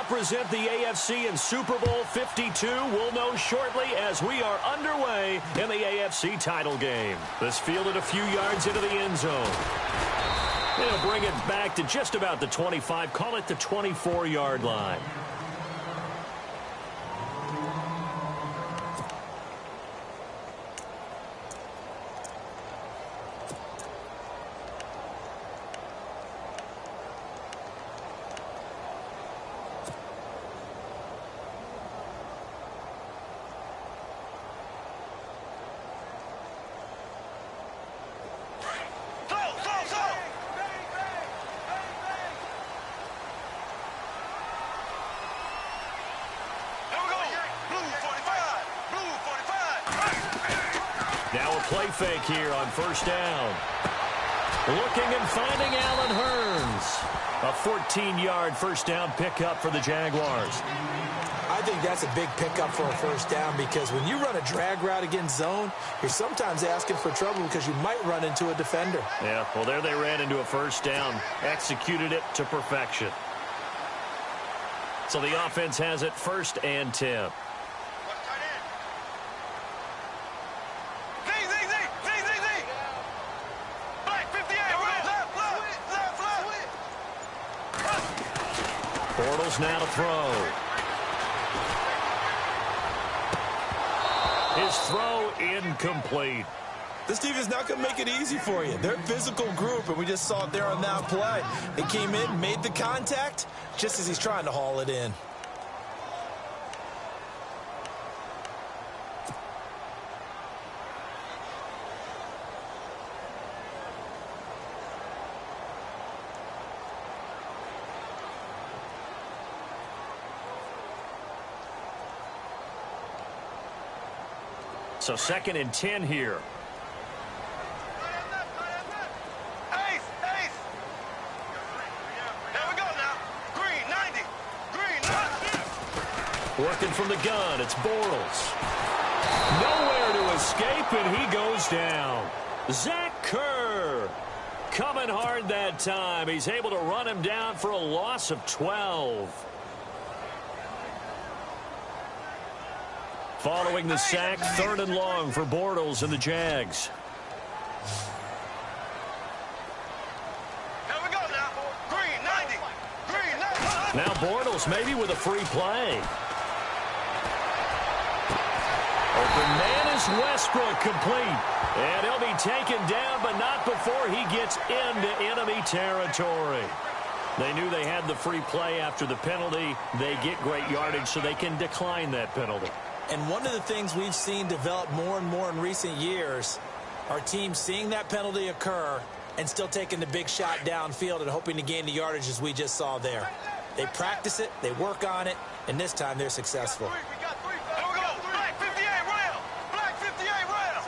represent the AFC in Super Bowl 52? We'll know shortly as we are underway in the AFC title game. This fielded a few yards into the end zone. They'll bring it back to just about the 25, call it the 24-yard line. Now a play fake here on first down. Looking and finding Allen Hurns. A 14-yard first down pickup for the Jaguars. I think that's a big pickup for a first down because when you run a drag route against zone, you're sometimes asking for trouble because you might run into a defender. Yeah, well, there they ran into a first down. Executed it to perfection. So the offense has it 1st and 10. Bortles now to throw. His throw incomplete. This team is not going to make it easy for you. They're a physical group, and we just saw it there on that play. They came in, made the contact, just as he's trying to haul it in. So 2nd and 10 here. Ace! There we go now. Green, 90. Green, 90. Working from the gun, it's Bortles. Nowhere to escape, and he goes down. Zach Kerr coming hard that time. He's able to run him down for a loss of 12. Following the sack, 3rd and long for Bortles and the Jags. Here we go now. Green, 90. Green, 90. Now Bortles maybe with a free play. Open man is Westbrook, complete. And he'll be taken down, but not before he gets into enemy territory. They knew they had the free play after the penalty. They get great yardage, so they can decline that penalty. And one of the things we've seen develop more and more in recent years are teams seeing that penalty occur and still taking the big shot downfield and hoping to gain the yardage as we just saw there. They practice it, they work on it, and this time they're successful. Here we go. Black 58 rail. Black 58 rail.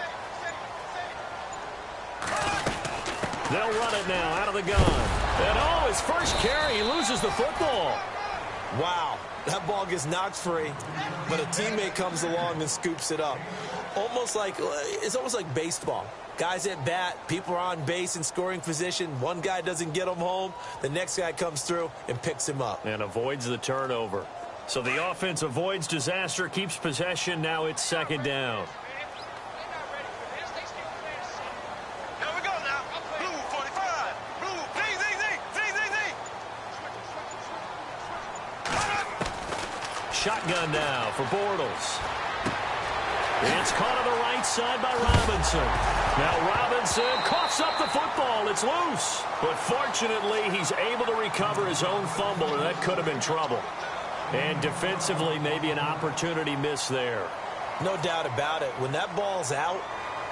They'll run it now out of the gun. And his first carry, he loses the football. Wow, that ball gets knocked free, but a teammate comes along and scoops it up. It's almost like baseball. Guys at bat, people are on base in scoring position. One guy doesn't get him home. The next guy comes through and picks him up. And avoids the turnover. So the offense avoids disaster, keeps possession. Now it's 2nd down. Here we go now. Blue 45. Blue. Shotgun now for Bortles. It's caught on the right side by Robinson. Now Robinson coughs up the football. It's loose. But fortunately, he's able to recover his own fumble, and that could have been trouble. And defensively, maybe an opportunity missed there. No doubt about it. When that ball's out,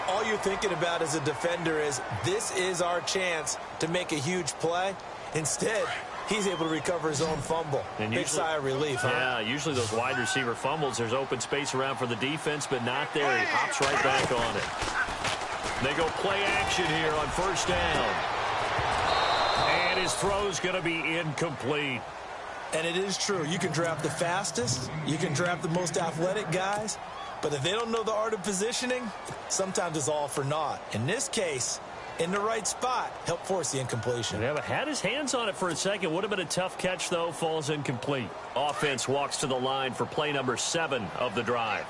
all you're thinking about as a defender is, this is our chance to make a huge play. Instead, he's able to recover his own fumble. And big sigh of relief, huh? Yeah, usually those wide receiver fumbles, there's open space around for the defense, but not there. He hops right back on it. They go play action here on 1st down. And his throw's going to be incomplete. And it is true. You can draft the fastest. You can draft the most athletic guys. But if they don't know the art of positioning, sometimes it's all for naught. In this case, in the right spot. Help force the incompletion. Yeah, but had his hands on it for a second. Would have been a tough catch, though. Falls incomplete. Offense walks to the line for play number 7 of the drive.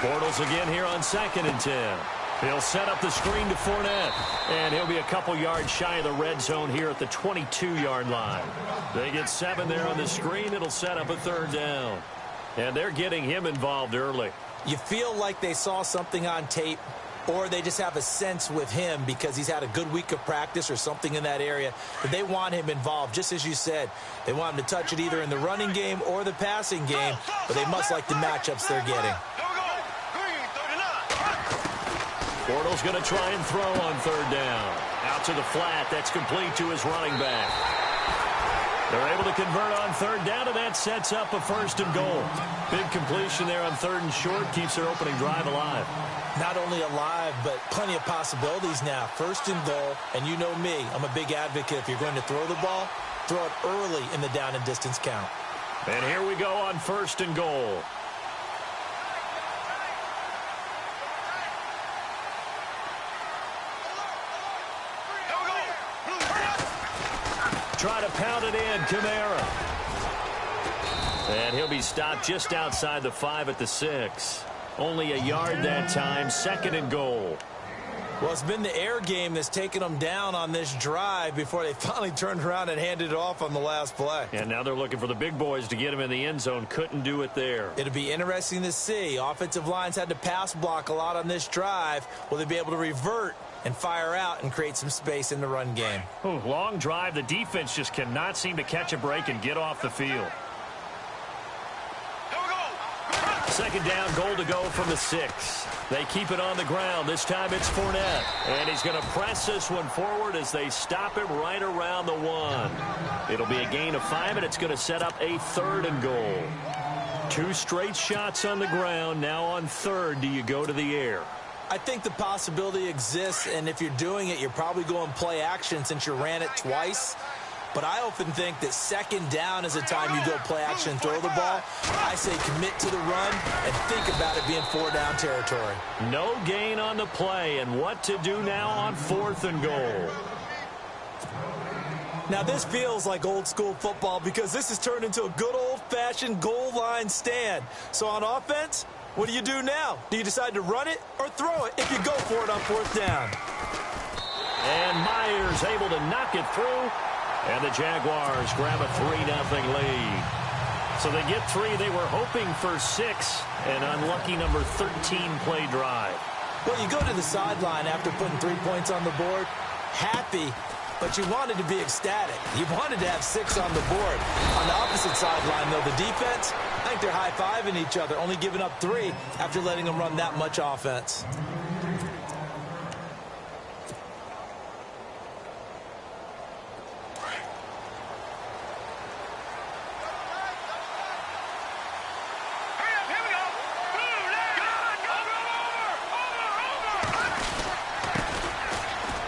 Bortles again here on 2nd and 10. He'll set up the screen to Fournette, and he'll be a couple yards shy of the red zone here at the 22-yard line. They get 7 there on the screen. It'll set up a 3rd down. And they're getting him involved early. You feel like they saw something on tape, or they just have a sense with him because he's had a good week of practice or something in that area that they want him involved. Just as you said, they want him to touch it either in the running game or the passing game, but they must like the matchups they're getting. Bortles going to try and throw on 3rd down. Out to the flat. That's complete to his running back. They're able to convert on 3rd down, and that sets up a 1st and goal. Big completion there on 3rd and short. Keeps their opening drive alive. Not only alive, but plenty of possibilities now. 1st and goal, and you know me. I'm a big advocate. If you're going to throw the ball, throw it early in the down and distance count. And here we go on 1st and goal. Try to pound it in, Kamara. And he'll be stopped just outside the 5 at the 6. Only a yard that time, 2nd and goal. Well, it's been the air game that's taken them down on this drive before they finally turned around and handed it off on the last play. And now they're looking for the big boys to get him in the end zone. Couldn't do it there. It'll be interesting to see. Offensive lines had to pass block a lot on this drive. Will they be able to revert and fire out and create some space in the run game? Ooh, long drive. The defense just cannot seem to catch a break and get off the field. 2nd down, goal to go from the 6. They keep it on the ground. This time it's Fournette. And he's going to press this one forward as they stop him right around the 1. It'll be a gain of 5, and it's going to set up a 3rd and goal. 2 straight shots on the ground. Now on 3rd, do you go to the air? I think the possibility exists, and if you're doing it, you're probably going play action since you ran it twice. But I often think that 2nd down is a time you go play action and throw the ball. I say commit to the run and think about it being 4-down territory. No gain on the play, and what to do now on 4th and goal. Now this feels like old school football because this has turned into a good old-fashioned goal line stand. So on offense, what do you do now? Do you decide to run it or throw it if you go for it on 4th down? And Myers able to knock it through. And the Jaguars grab a 3-0 lead. So they get 3. They were hoping for 6. An unlucky number 13 play drive. Well, you go to the sideline after putting 3 points on the board, happy, but you wanted to be ecstatic. You wanted to have 6 on the board. On the opposite sideline, though, the defense, I think they're high-fiving each other, only giving up 3 after letting them run that much offense.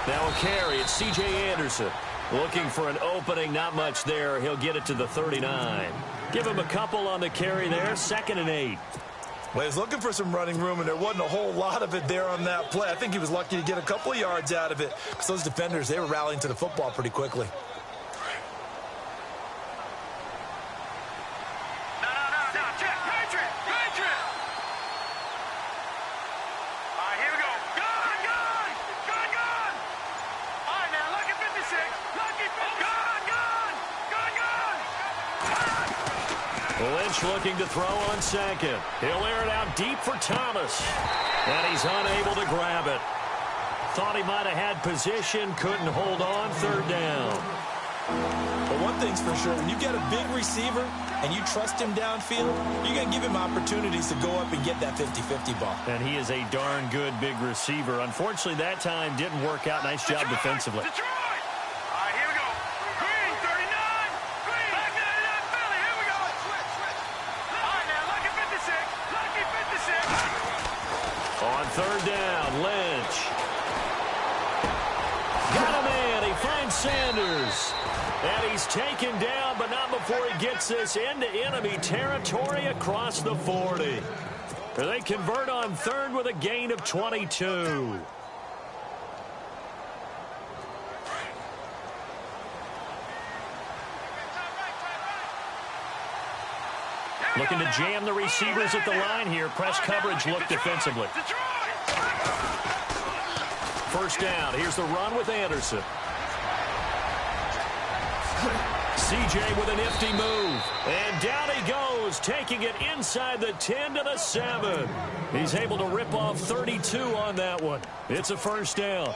Now a carry. It's C.J. Anderson. Looking for an opening. Not much there. He'll get it to the 39. Give him a couple on the carry there. 2nd and 8. Well, he was looking for some running room, and there wasn't a whole lot of it there on that play. I think he was lucky to get a couple of yards out of it because those defenders, they were rallying to the football pretty quickly. Lynch looking to throw on 2nd. He'll air it out deep for Thomas. And he's unable to grab it. Thought he might have had position, couldn't hold on. 3rd down. But one thing's for sure, when you get a big receiver and you trust him downfield, you're going to give him opportunities to go up and get that 50-50 ball. And he is a darn good big receiver. Unfortunately, that time didn't work out. Nice job defensively. On 3rd down, Lynch. Got a man. He finds Sanders. And he's taken down, but not before he gets this into enemy territory across the 40. They convert on third with a gain of 22. Looking to jam the receivers at the line here. Press coverage look defensively. First down. Here's the run with Anderson. CJ with a nifty move. And down he goes, taking it inside the 10 to the 7. He's able to rip off 32 on that one. It's a first down.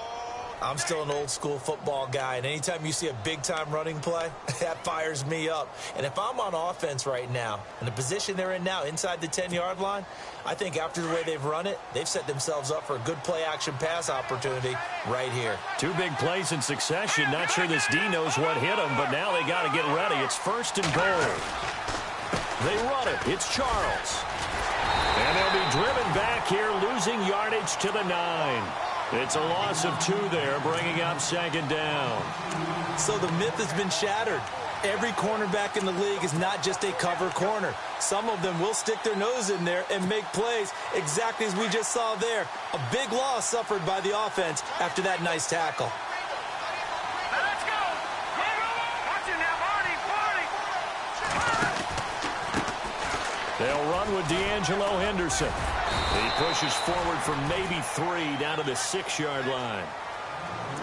I'm still an old-school football guy, and anytime you see a big-time running play, that fires me up. And if I'm on offense right now, in the position they're in now, inside the 10-yard line, I think after the way they've run it, they've set themselves up for a good play-action pass opportunity right here. Two big plays in succession. Not sure this D knows what hit him, but now they got to get ready. It's first and goal. They run it. It's Charles. And they'll be driven back here, losing yardage to the 9. It's a loss of 2 there, bringing up second down. So the myth has been shattered. Every cornerback in the league is not just a cover corner. Some of them will stick their nose in there and make plays exactly as we just saw there. A big loss suffered by the offense after that nice tackle. Let's go. Watch it now, Marty. They'll run with D'Angelo Henderson. He pushes forward for maybe 3 down to the 6-yard line.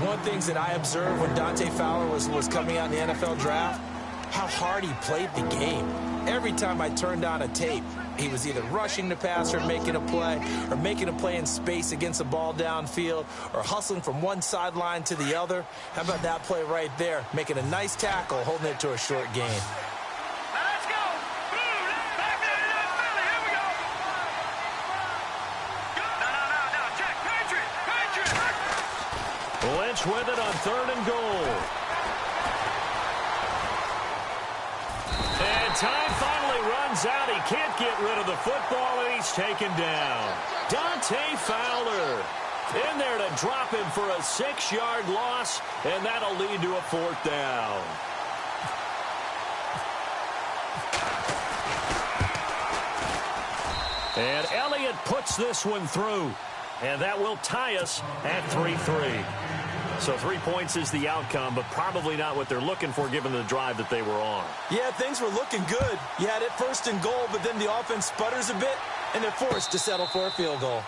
One of the things that I observed when Dante Fowler was coming out in the NFL draft, how hard he played the game. Every time I turned on a tape, he was either rushing the passer, making a play in space against the ball downfield, or hustling from one sideline to the other. How about that play right there, making a nice tackle, holding it to a short gain. Let's go. Back there in that Philly. Here we go. No. Check. Patriot. Lynch with it on third and goal. And time finally runs out. He can't get rid of the football, and he's taken down. Dante Fowler in there to drop him for a 6-yard loss, and that'll lead to a 4th down. And Elliott puts this one through. And that will tie us at 3-3. So 3 points is the outcome, but probably not what they're looking for given the drive that they were on. Yeah, things were looking good. You had it first and goal, but then the offense sputters a bit, and they're forced to settle for a field goal.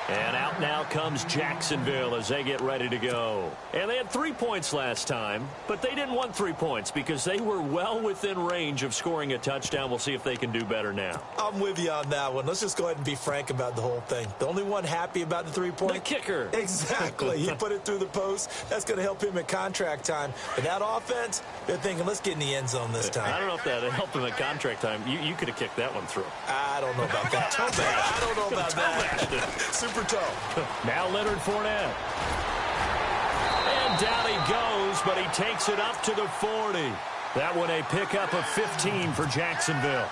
And out now comes Jacksonville as they get ready to go. And they had 3 points last time, but they didn't want 3 points because they were well within range of scoring a touchdown. We'll see if they can do better now. I'm with you on that one. Let's just go ahead and be frank about the whole thing. The only one happy about the 3-point? The kicker. Exactly. He put it through the post. That's going to help him at contract time. But that offense, they're thinking, let's get in the end zone this time. I don't know if that helped him at contract time. You could have kicked that one through. I don't know about that. I don't know about that. Super toe. Now Leonard Fournette. And down he goes, but he takes it up to the 40. That one a pickup of 15 for Jacksonville.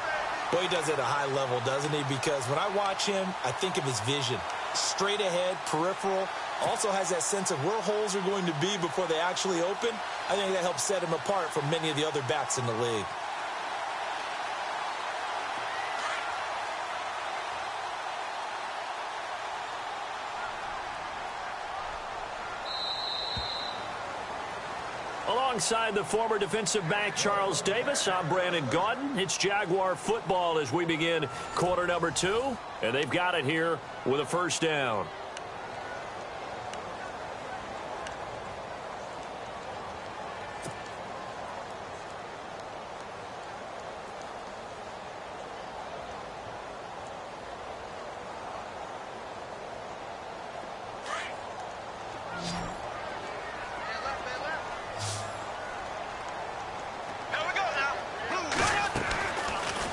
Boy, he does it at a high level, doesn't he? Because when I watch him, I think of his vision. Straight ahead, peripheral. Also has that sense of where holes are going to be before they actually open. I think that helps set him apart from many of the other backs in the league. Alongside the former defensive back Charles Davis, I'm Brandon Gaudin. It's Jaguar football as we begin quarter number 2. And they've got it here with a first down.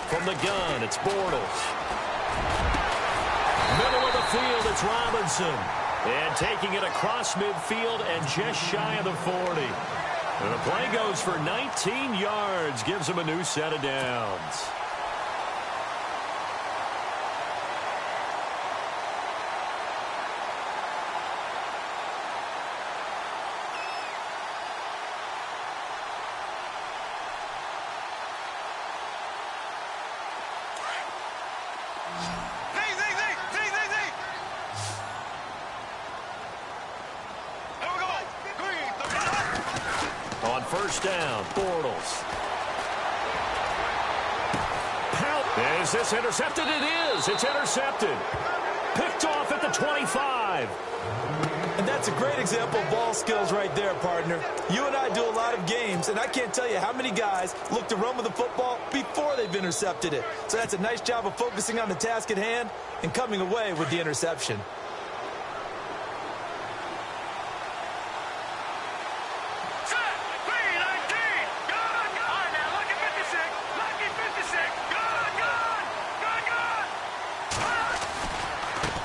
From the gun, it's Bortles. Middle of the field, it's Robinson. And taking it across midfield and just shy of the 40. And the play goes for 19 yards, gives him a new set of downs. On first down, Bortles. Is this intercepted? It is. It's intercepted. Picked off at the 25. And that's a great example of ball skills right there, partner. You and I do a lot of games, and I can't tell you how many guys look to run with the football before they've intercepted it. So that's a nice job of focusing on the task at hand and coming away with the interception.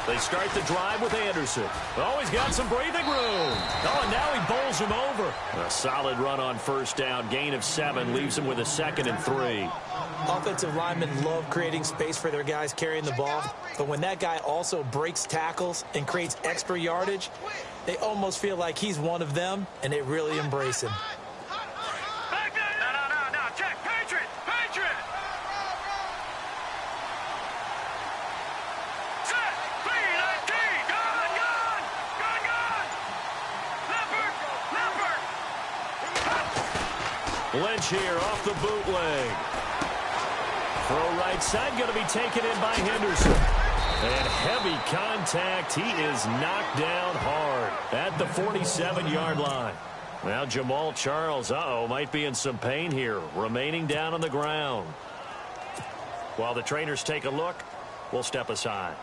They start the drive with Anderson. Oh, he's got some breathing room. Oh, and now he bowls him over. A solid run on first down. Gain of 7 leaves him with a 2nd and 3. Offensive linemen love creating space for their guys carrying the ball. But when that guy also breaks tackles and creates extra yardage, they almost feel like he's one of them, and they really embrace him. Lynch here off the bootleg. Throw right side, going to be taken in by Henderson. And heavy contact. He is knocked down hard at the 47-yard line. Now Jamal Charles, might be in some pain here, remaining down on the ground. While the trainers take a look, we'll step aside.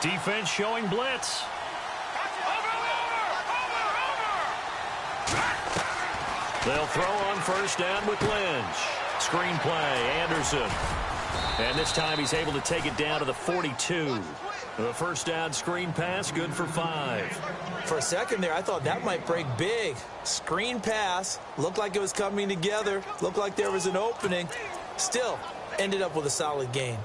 Defense showing blitz. They'll throw on first down with Lynch. Screen play, Anderson. And this time he's able to take it down to the 42. The first down screen pass, good for 5. For a second there, I thought that might break big. Screen pass, looked like it was coming together, looked like there was an opening. Still, ended up with a solid gain.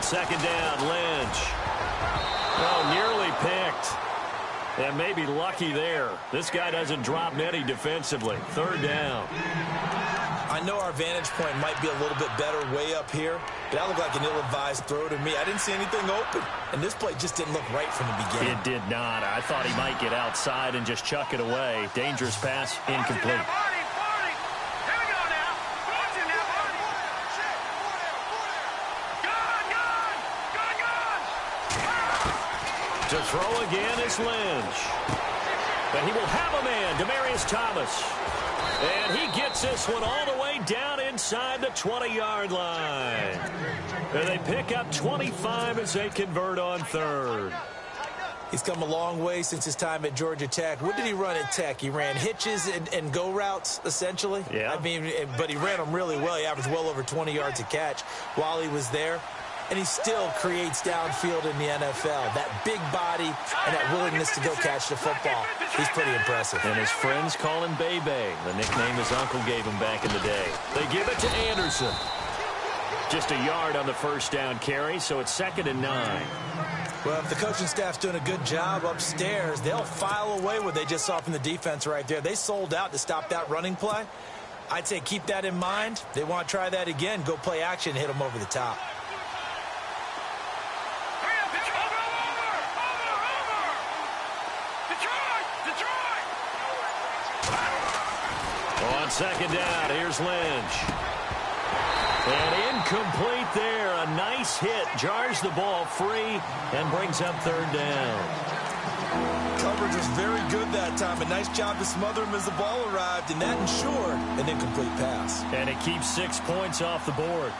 Second down, Lynch. Oh, nearly picked. And maybe lucky there. This guy doesn't drop many defensively. Third down. I know our vantage point might be a little bit better way up here, but that looked like an ill-advised throw to me. I didn't see anything open, and this play just didn't look right from the beginning. It did not. I thought he might get outside and just chuck it away. Dangerous pass, incomplete. To throw again is Lynch. And he will have a man, Demaryius Thomas. And he gets this one all the way down inside the 20-yard line. And they pick up 25 as they convert on third. He's come a long way since his time at Georgia Tech. What did he run at Tech? He ran hitches and go routes, essentially. Yeah. I mean, but he ran them really well. He averaged well over 20 yards a catch while he was there. And he still creates downfield in the NFL. That big body and that willingness to go catch the football. He's pretty impressive. And his friends call him Bebe, the nickname his uncle gave him back in the day. They give it to Anderson. Just a yard on the first down carry, so it's 2nd and 9. Well, if the coaching staff's doing a good job upstairs, they'll file away what they just saw from the defense right there. They sold out to stop that running play. I'd say keep that in mind. They want to try that again. Go play action, hit them over the top. On second down, here's Lynch. And incomplete there. A nice hit. Jars the ball free and brings up third down. Coverage was very good that time. A nice job to smother him as the ball arrived, and that ensured an incomplete pass. And it keeps 6 points off the board.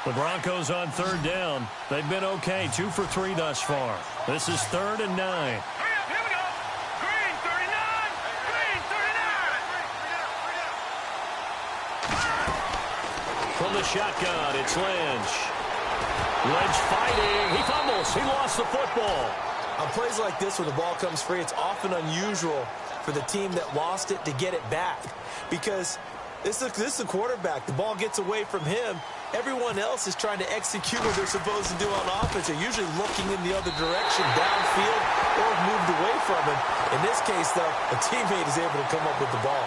The Broncos on third down. They've been okay. 2 for 3 thus far. This is 3rd and 9. From the shotgun, it's Lynch. Lynch fighting. He fumbles. He lost the football. On plays like this where the ball comes free, it's often unusual for the team that lost it to get it back. Because this is the quarterback. The ball gets away from him. Everyone else is trying to execute what they're supposed to do on offense. They're usually looking in the other direction, downfield, or moved away from him. In this case, though, a teammate is able to come up with the ball.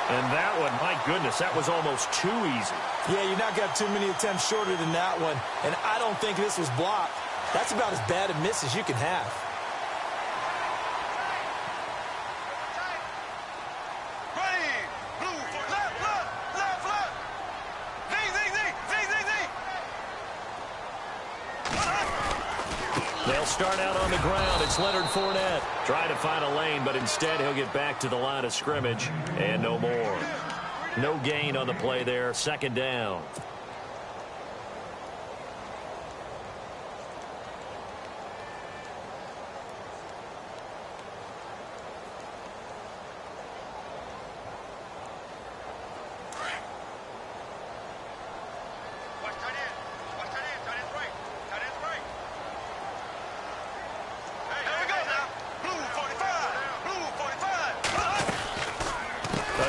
And that one, my goodness, that was almost too easy. Yeah, you're not got too many attempts shorter than that one. And I don't think this was blocked. That's about as bad a miss as you can have. They'll start out on the ground. It's Leonard Fournette. Trying to find a lane, but instead he'll get back to the line of scrimmage and no more. No gain on the play there. Second down.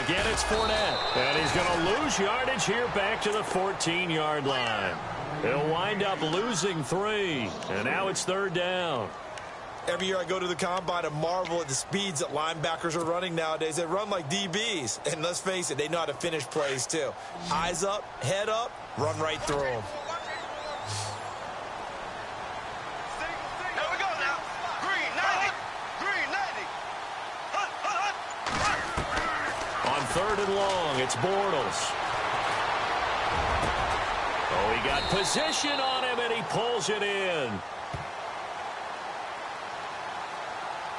Again, it's Fournette. And he's going to lose yardage here back to the 14-yard line. He'll wind up losing 3. And now it's third down. Every year I go to the combine and marvel at the speeds that linebackers are running nowadays. They run like DBs. And let's face it, they know how to finish plays too. Eyes up, head up, run right through them. Third and long, it's Bortles. Oh, he got position on him, and he pulls it in.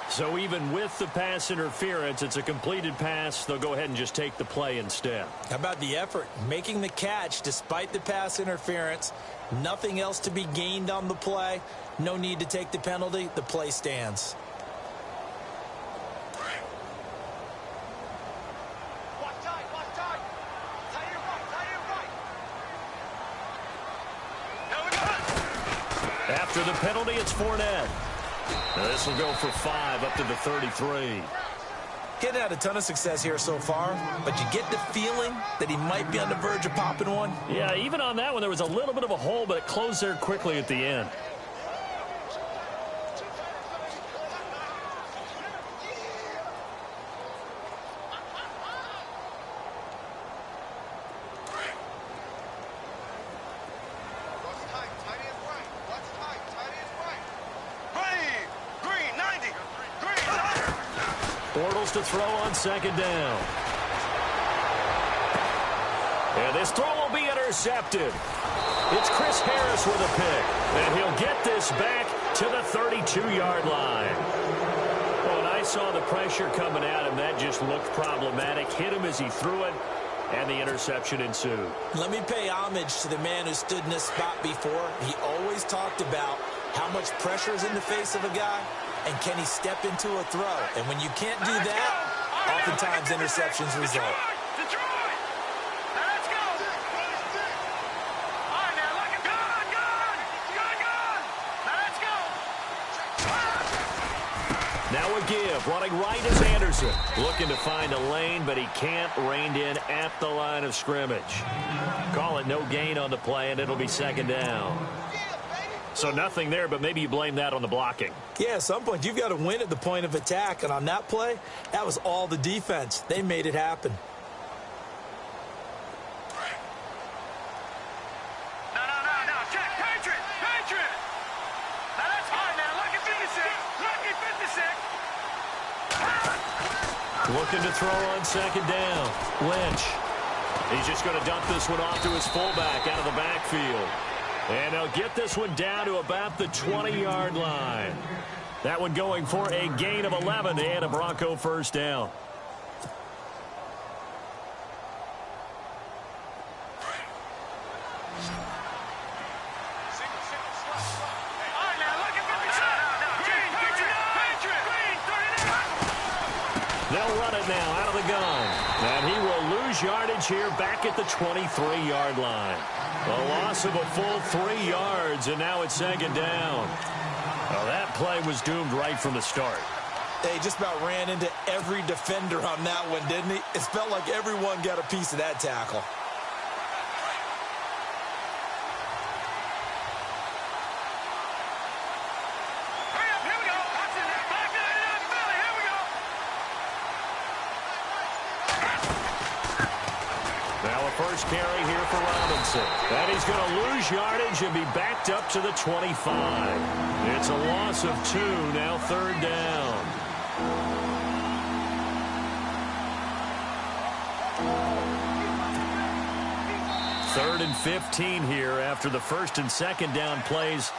So even with the pass interference, it's a completed pass. They'll go ahead and just take the play instead. How about the effort? Making the catch despite the pass interference. Nothing else to be gained on the play. No need to take the penalty. The play stands. After the penalty, it's Fournette. Now this will go for 5 up to the 33. Getting had a ton of success here so far, but you get the feeling that he might be on the verge of popping one. Yeah, even on that one, there was a little bit of a hole, but it closed there quickly at the end. Bortles to throw on second down. And this throw will be intercepted. It's Chris Harris with a pick. And he'll get this back to the 32-yard line. Well, and I saw the pressure coming at him. That just looked problematic. Hit him as he threw it, and the interception ensued. Let me pay homage to the man who stood in this spot before. He always talked about how much pressure is in the face of a guy, and can he step into a throw? And when you can't do that, oftentimes interceptions result. Now a give. Running right is Anderson. Looking to find a lane, but he can't. Reined in at the line of scrimmage. Call it no gain on the play, and it'll be second down. So nothing there, but maybe you blame that on the blocking. Yeah, at some point, you've got to win at the point of attack. And on that play, that was all the defense. They made it happen. No. Check. Patriot. Now that's hard now. Lucky 56. Looking to throw on second down. Lynch. He's just going to dump this one off to his fullback out of the backfield. And they'll get this one down to about the 20-yard line. That one going for a gain of 11 and a Bronco first down. They'll run it now out of the gun. And he will lose lose yardage here back at the 23-yard line. A loss of a full 3 yards, and now it's second down. Well, that play was doomed right from the start. They just about ran into every defender on that one, didn't he? It felt like everyone got a piece of that tackle. First carry here for Robinson. And he's going to lose yardage and be backed up to the 25. It's a loss of 2, now third down. Third and 15 here after the first and second down plays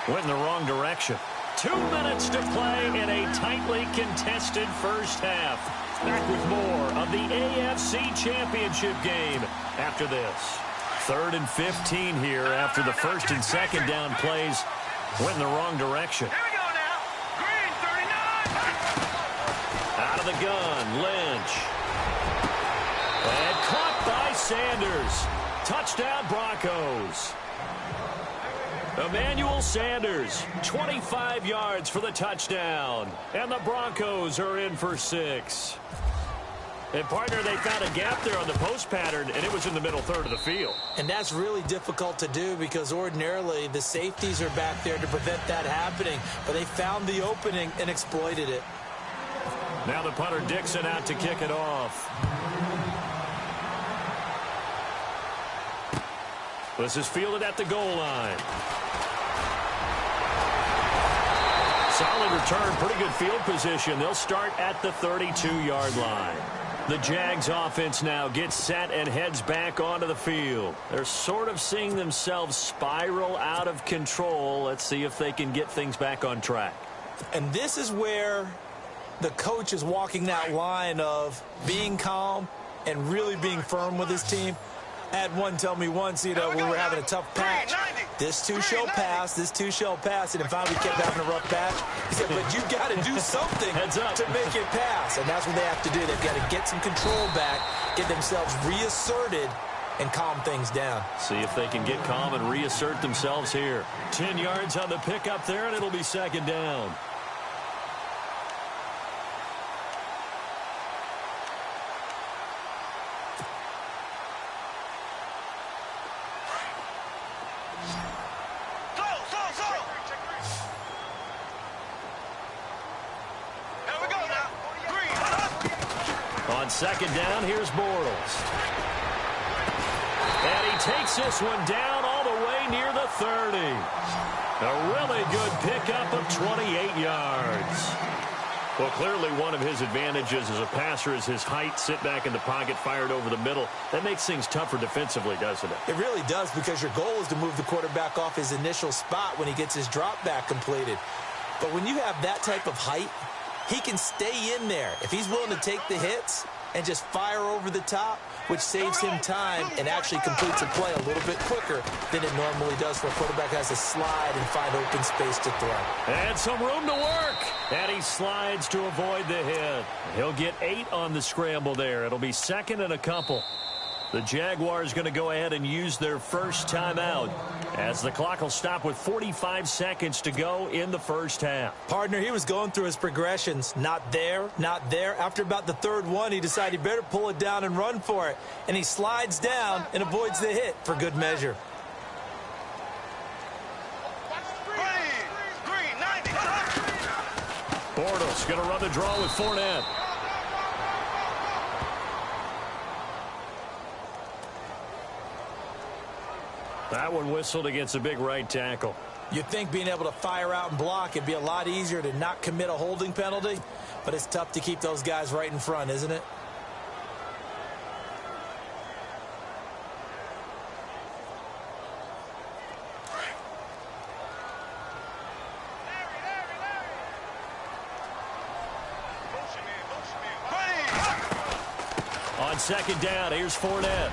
went in the wrong direction. 2 minutes to play in a tightly contested first half. Back with more of the AFC Championship game after this. Third and 15 here after the first and second down plays went in the wrong direction. Here we go now. Green, 39. Out of the gun, Lynch. And caught by Sanders. Touchdown, Broncos. Emmanuel Sanders, 25 yards for the touchdown. And the Broncos are in for 6. And, partner, they found a gap there on the post pattern, and it was in the middle third of the field. And that's really difficult to do because ordinarily the safeties are back there to prevent that happening. But they found the opening and exploited it. Now the punter Dixon out to kick it off. This is fielded at the goal line. Solid return, pretty good field position. They'll start at the 32-yard line. The Jags offense now gets set and heads back onto the field. They're sort of seeing themselves spiral out of control. Let's see if they can get things back on track. And this is where the coach is walking that line of being calm and really being firm with his team. I had one tell me once, you know, when we were having a tough patch, this too shall pass, this too shall pass, and if finally we kept having a rough patch, he said, but you got to do something to make it pass, and that's what they have to do. They've got to get some control back, get themselves reasserted, and calm things down. See if they can get calm and reassert themselves here. 10 yards on the pickup there, and it'll be second down. Second down, here's Bortles. And he takes this one down all the way near the 30. A really good pickup of 28 yards. Well, clearly one of his advantages as a passer is his height. Sit back in the pocket, fired over the middle. That makes things tougher defensively, doesn't it? It really does, because your goal is to move the quarterback off his initial spot when he gets his drop back completed. But when you have that type of height, he can stay in there. If he's willing to take the hits and just fire over the top, which saves him time and actually completes a play a little bit quicker than it normally does, for a quarterback has to slide and find open space to throw. And some room to work. And he slides to avoid the hit. He'll get 8 on the scramble there. It'll be second and a couple. The Jaguars going to go ahead and use their first timeout as the clock will stop with 45 seconds to go in the first half. Partner, he was going through his progressions. Not there, not there. After about the third one, he decided he better pull it down and run for it. And he slides down and avoids the hit for good measure. Green, 90. Bortles going to run the draw with Fournette. That one whistled against a big right tackle. You'd think being able to fire out and block it'd be a lot easier to not commit a holding penalty, but it's tough to keep those guys right in front, isn't it? On second down, here's Fournette.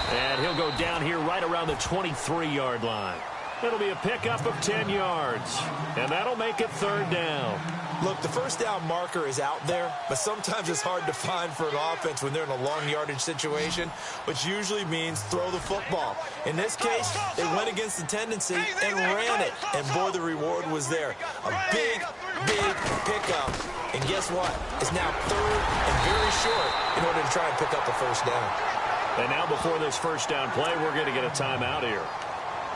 And he'll go down here right around the 23-yard line. It'll be a pickup of 10 yards, and that'll make it third down. Look, the first down marker is out there, but sometimes it's hard to find for an offense when they're in a long yardage situation, which usually means throw the football. In this case, they went against the tendency and ran it, and boy, the reward was there. A big, big pickup, and guess what? It's now third and very short in order to try and pick up a first down. And now before this first down play, we're going to get a timeout here,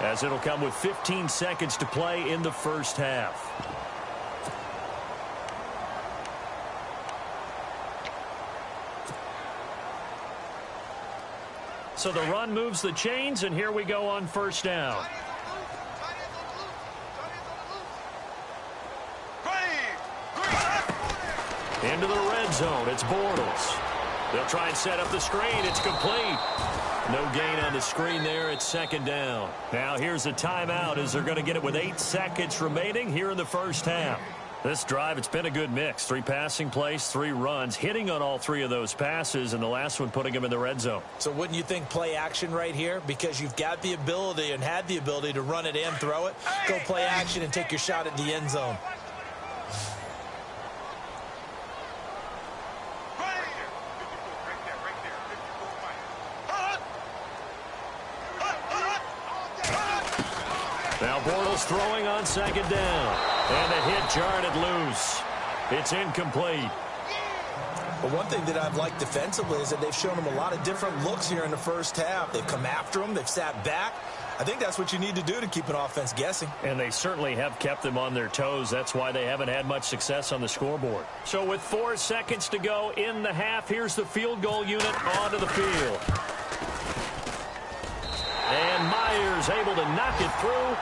as it'll come with 15 seconds to play in the first half. So the run moves the chains, and here we go on first down. Into the red zone, it's Bortles. They'll try and set up the screen. It's complete. No gain on the screen there. It's second down. Now here's a timeout as they're going to get it with 8 seconds remaining here in the first half. This drive, it's been a good mix. 3 passing plays, 3 runs, hitting on all 3 of those passes, and the last one putting them in the red zone. So wouldn't you think play action right here? Because you've got the ability and had the ability to run it and throw it. Go play action and take your shot at the end zone. Now Bortles throwing on second down. And the hit jarred it loose. It's incomplete. Well, one thing that I've liked defensively is that they've shown them a lot of different looks here in the first half. They've come after them. They've sat back. I think that's what you need to do to keep an offense guessing. And they certainly have kept them on their toes. That's why they haven't had much success on the scoreboard. So with 4 seconds to go in the half, here's the field goal unit onto the field. And Myers able to knock it through.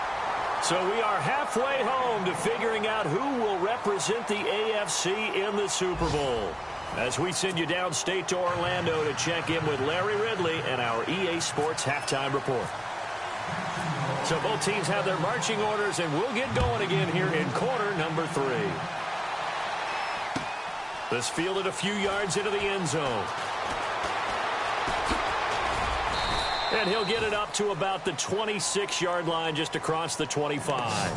So we are halfway home to figuring out who will represent the AFC in the Super Bowl, as we send you downstate to Orlando to check in with Larry Ridley and our EA Sports Halftime Report. So both teams have their marching orders, and we'll get going again here in quarter number 3. This fielded a few yards into the end zone. And he'll get it up to about the 26-yard line, just across the 25.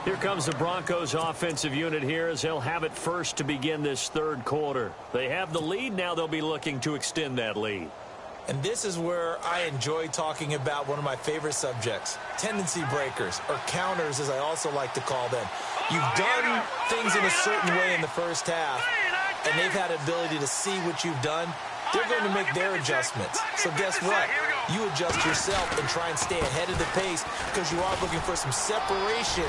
Here comes the Broncos offensive unit here, as they'll have it first to begin this third quarter. They have the lead. Now they'll be looking to extend that lead. And this is where I enjoy talking about one of my favorite subjects, tendency breakers, or counters, as I also like to call them. You've done things in a certain way in the first half, and they've had the ability to see what you've done. They're going to make their adjustments. So guess what? You adjust yourself and try and stay ahead of the pace, because you are looking for some separation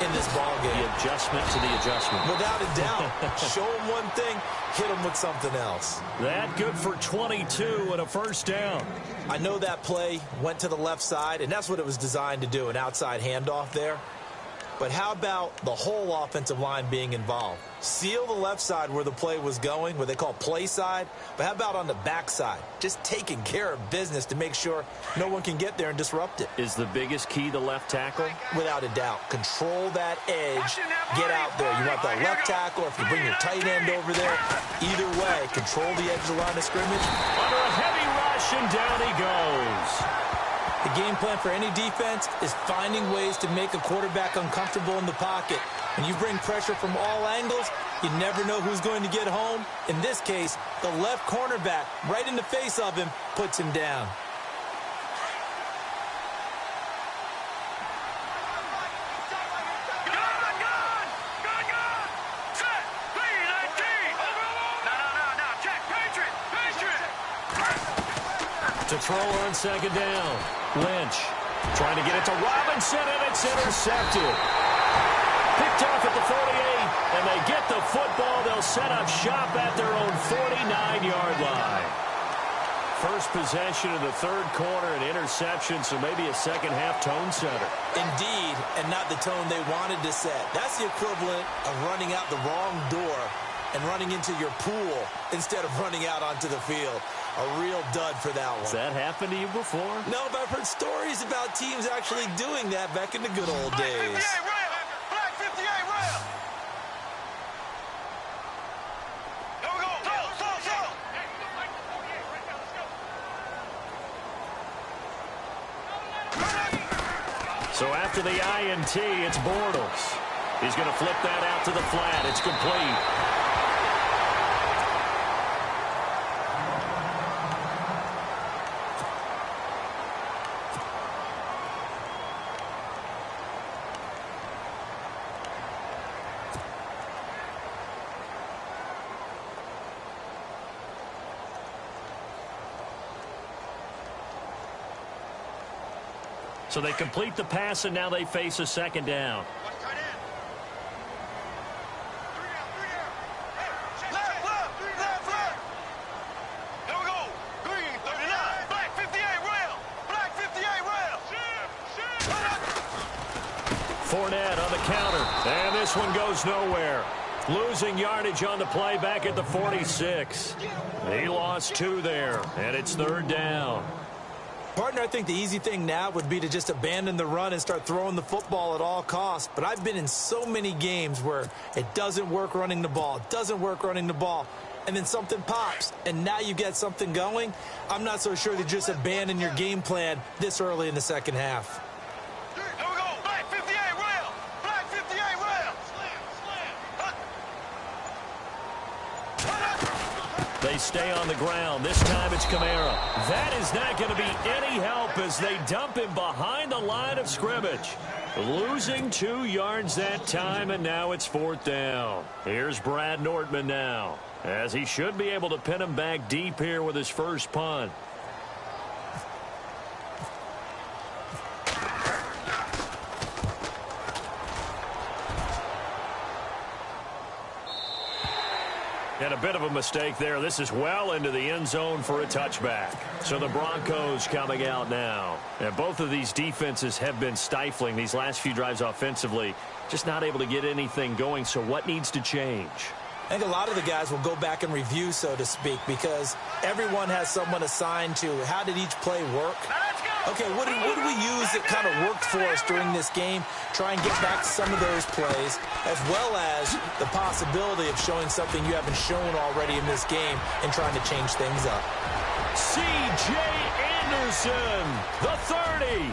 in this ball game. The adjustment to the adjustment. Without a doubt. Show them one thing, hit them with something else. That good for 22 and a first down. I know that play went to the left side, and that's what it was designed to do, an outside handoff there. But how about the whole offensive line being involved? Seal the left side where the play was going, what they call play side. But how about on the back side? Just taking care of business to make sure no one can get there and disrupt it. Is the biggest key the left tackle? Without a doubt. Control that edge. Get out there. You want that left tackle, or if you bring your tight end over there. Either way, control the edge of the line of scrimmage. Under a heavy rush, and down he goes. The game plan for any defense is finding ways to make a quarterback uncomfortable in the pocket. When you bring pressure from all angles, you never know who's going to get home. In this case, the left cornerback, right in the face of him, puts him down. To throw on second down. Lynch trying to get it to Robinson, and it's intercepted. Picked off at the 48, and they get the football. They'll set up shop at their own 49-yard line. First possession of the third quarter, an interception, so maybe a second-half tone setter. Indeed, and not the tone they wanted to set. That's the equivalent of running out the wrong door and running into your pool instead of running out onto the field. A real dud for that one. Has that happened to you before? No, but I've heard stories about teams actually doing that back in the good old days. Black 58 rail. Here we go. Go. So after the INT, it's Bortles. He's going to flip that out to the flat. It's complete. So they complete the pass, and now they face a second down. Fournette on the counter, and this one goes nowhere. Losing yardage on the play back at the 46. He lost 2 there, and it's third down. Partner, I think the easy thing now would be to just abandon the run and start throwing the football at all costs. But I've been in so many games where it doesn't work running the ball, and then something pops, and now you get something going. I'm not so sure to just abandon your game plan this early in the second half. They stay on the ground. This time it's Kamara. That is not going to be any help as they dump him behind the line of scrimmage. Losing 2 yards that time, and now it's fourth down. Here's Brad Nortman now, as he should be able to pin him back deep here with his first punt. And a bit of a mistake there. This is well into the end zone for a touchback. So the Broncos coming out now. And both of these defenses have been stifling these last few drives offensively. Just not able to get anything going. So what needs to change? I think a lot of the guys will go back and review, so to speak, because everyone has someone assigned to how did each play work. Okay, what did we use that kind of worked for us during this game? Try and get back to some of those plays, as well as the possibility of showing something you haven't shown already in this game and trying to change things up. C.J. Anderson, the 30,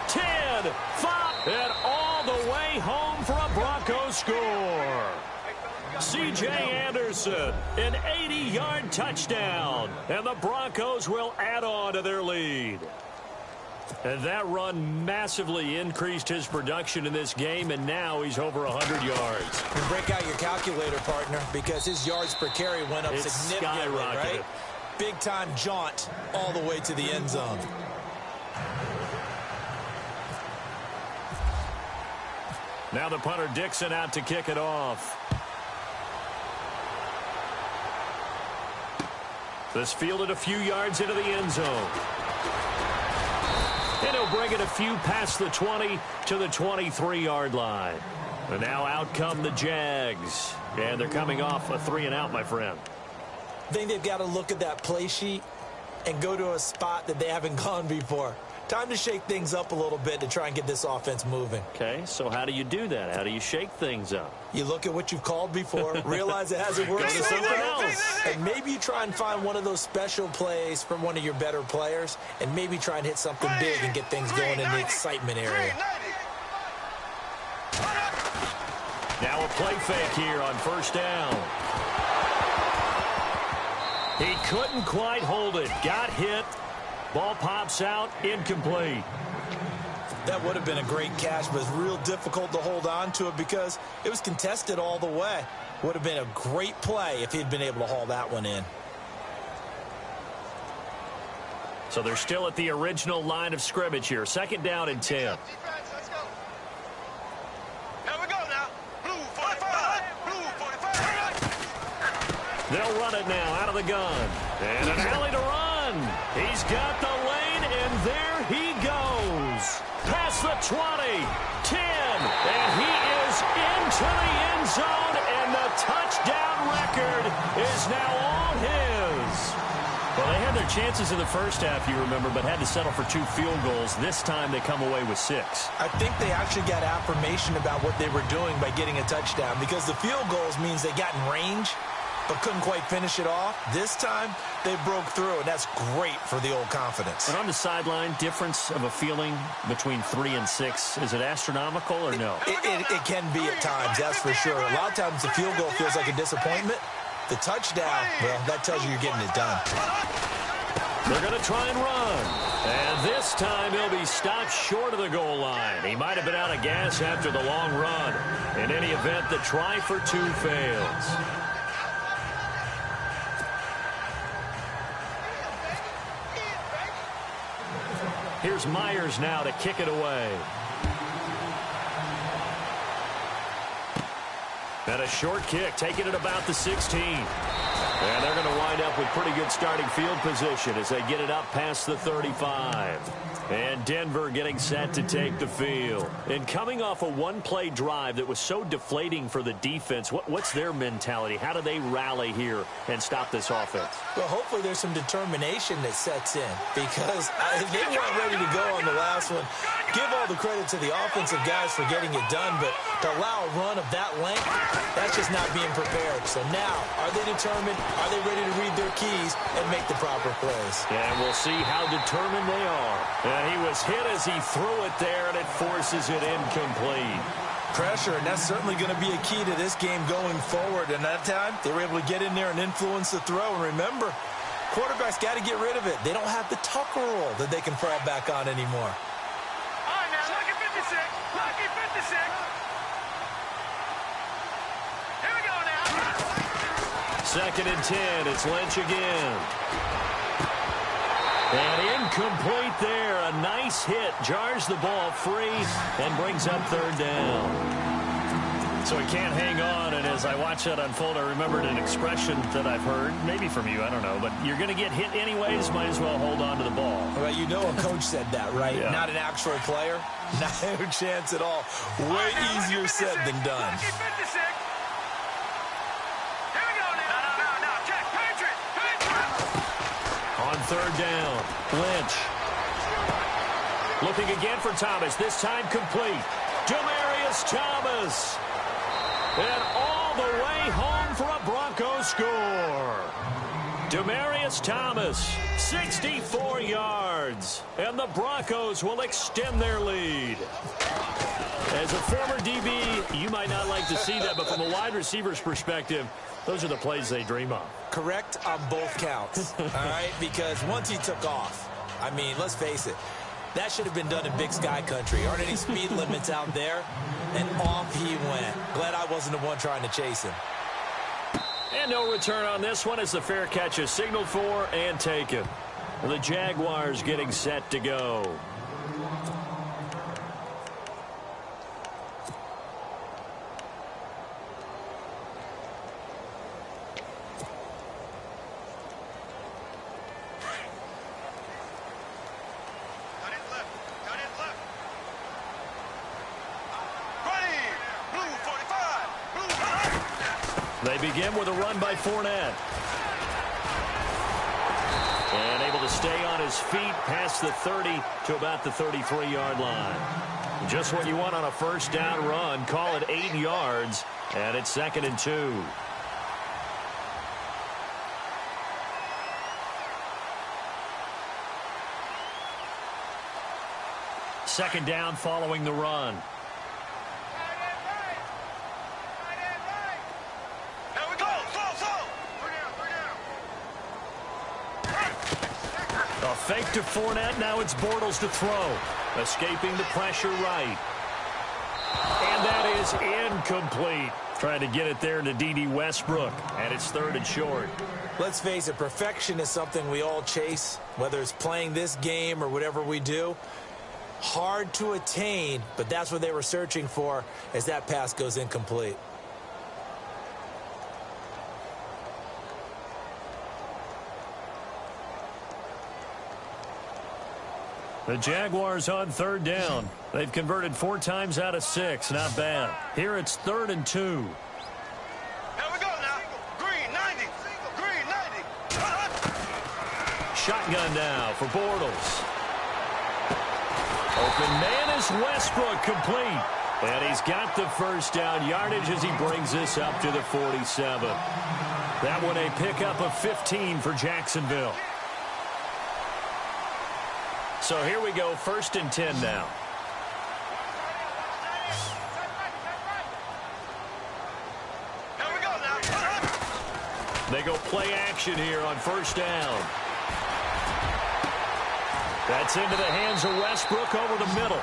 10, 5, and all the way home for a Broncos score. C.J. Anderson, an 80-yard touchdown, and the Broncos will add on to their lead. And that run massively increased his production in this game, and now he's over 100 yards. You break out your calculator, partner, because his yards per carry went up significantly, right? Big-time jaunt all the way to the end zone. Now the punter Dixon out to kick it off. This fielded a few yards into the end zone. And he'll bring it a few past the 20 to the 23-yard line. And now out come the Jags. And they're coming off a 3-and-out, my friend. I think they've got to look at that play sheet and go to a spot that they haven't gone before. Time to shake things up a little bit to try and get this offense moving. Okay, so how do you do that? How do you shake things up? You look at what you've called before, realize it hasn't worked Go to something else. And maybe you try and find one of those special plays from one of your better players, and maybe try and hit something big and get things going in the excitement area. Now a play fake here on first down. He couldn't quite hold it. Got hit. Ball pops out, incomplete. That would have been a great catch, but it's real difficult to hold on to it because it was contested all the way. Would have been a great play if he'd been able to haul that one in. So they're still at the original line of scrimmage here. Second down and 10. Here we go now. Blue 45. Blue 45. They'll run it now out of the gun. And an alley to run. He's got the lane, and there he goes. Past the 20, 10, and he is into the end zone, and the touchdown record is now all his. Well, they had their chances in the first half, you remember, but had to settle for 2 field goals. This time they come away with 6. I think they actually got affirmation about what they were doing by getting a touchdown, because the field goals means they got in range. but couldn't quite finish it off. This time, they broke through, and that's great for the old confidence. And on the sideline, difference of a feeling between 3 and 6, is it astronomical or no? It can be at times, that's for sure. A lot of times the field goal feels like a disappointment. The touchdown, well, that tells you you're getting it done. They're going to try and run. And this time he'll be stopped short of the goal line. He might have been out of gas after the long run. In any event, the try for 2 fails. Here's Myers now to kick it away. And a short kick, taking it about the 16. And they're going to wind up with pretty good starting field position as they get it up past the 35. And Denver getting set to take the field. And coming off a one-play drive that was so deflating for the defense, what's their mentality? How do they rally here and stop this offense? Well, hopefully there's some determination that sets in because they weren't ready to go on the last one. Give all the credit to the offensive guys for getting it done, but to allow a run of that length, that's just not being prepared. So now, are they determined? Are they ready to read their keys and make the proper plays? And we'll see how determined they are. And he was hit as he threw it there, and it forces it incomplete. Pressure, and that's certainly going to be a key to this game going forward. And that time, they were able to get in there and influence the throw. And remember, quarterbacks got to get rid of it. They don't have the Tucker roll that they can fall back on anymore. All right, now, lucky 56. Lucky 56. Here we go now. 2nd and 10. It's Lynch again. And incomplete there. A nice hit. Jars the ball free and brings up 3rd down. So he can't hang on. And as I watch that unfold, I remembered an expression that I've heard, maybe from you, I don't know. But you're going to get hit anyways. Might as well hold on to the ball. Well, you know a coach said that, right? Yeah. Not an actual player. No chance at all. Way easier said than done. Lucky 56. Here we go now. No. Check. Patriot. On 3rd down, Lynch. Looking again for Thomas. This time complete. Demaryius Thomas. And all the way home for a Broncos score. Demaryius Thomas, 64 yards. And the Broncos will extend their lead. As a former DB, you might not like to see that, but from a wide receiver's perspective, those are the plays they dream of. Correct on both counts, all right? Because once he took off, I mean, let's face it, that should have been done in Big Sky country. Aren't any speed limits out there? And off he went. Glad I wasn't the one trying to chase him. And no return on this one as the fair catch is signaled for and taken. The Jaguars getting set to go. They begin with a run by Fournette. And able to stay on his feet past the 30 to about the 33-yard line. Just what you want on a 1st down run. Call it 8 yards, and it's 2nd and 2. Second down following the run. A fake to Fournette. Now it's Bortles to throw. Escaping the pressure right. And that is incomplete. Trying to get it there to D.D. Westbrook. And it's 3rd and short. Let's face it, perfection is something we all chase, whether it's playing this game or whatever we do. Hard to attain, but that's what they were searching for as that pass goes incomplete. The Jaguars on 3rd down. They've converted 4 times out of 6. Not bad. Here it's 3rd and 2. Here we go now. Green 90. Green 90. Shotgun now for Bortles. Open man is Westbrook, complete. And he's got the 1st down yardage as he brings this up to the 47. That one a pickup of 15 for Jacksonville. So here we go, 1st and 10 now. They go play action here on 1st down. That's into the hands of Westbrook over the middle.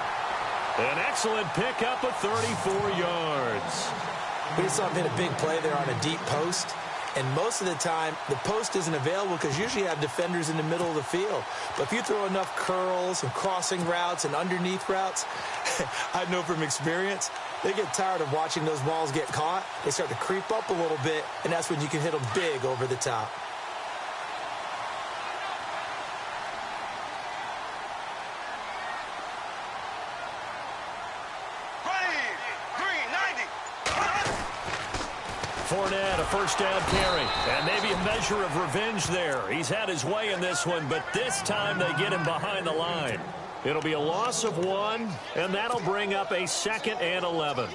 An excellent pickup of 34 yards. We saw him hit a big play there on a deep post. And most of the time, the post isn't available because usually you have defenders in the middle of the field. But if you throw enough curls and crossing routes and underneath routes, I know from experience, they get tired of watching those balls get caught. They start to creep up a little bit, and that's when you can hit them big over the top. Fournette, a 1st down carry. And maybe a measure of revenge there. He's had his way in this one, but this time they get him behind the line. It'll be a loss of 1, and that'll bring up a 2nd and 11.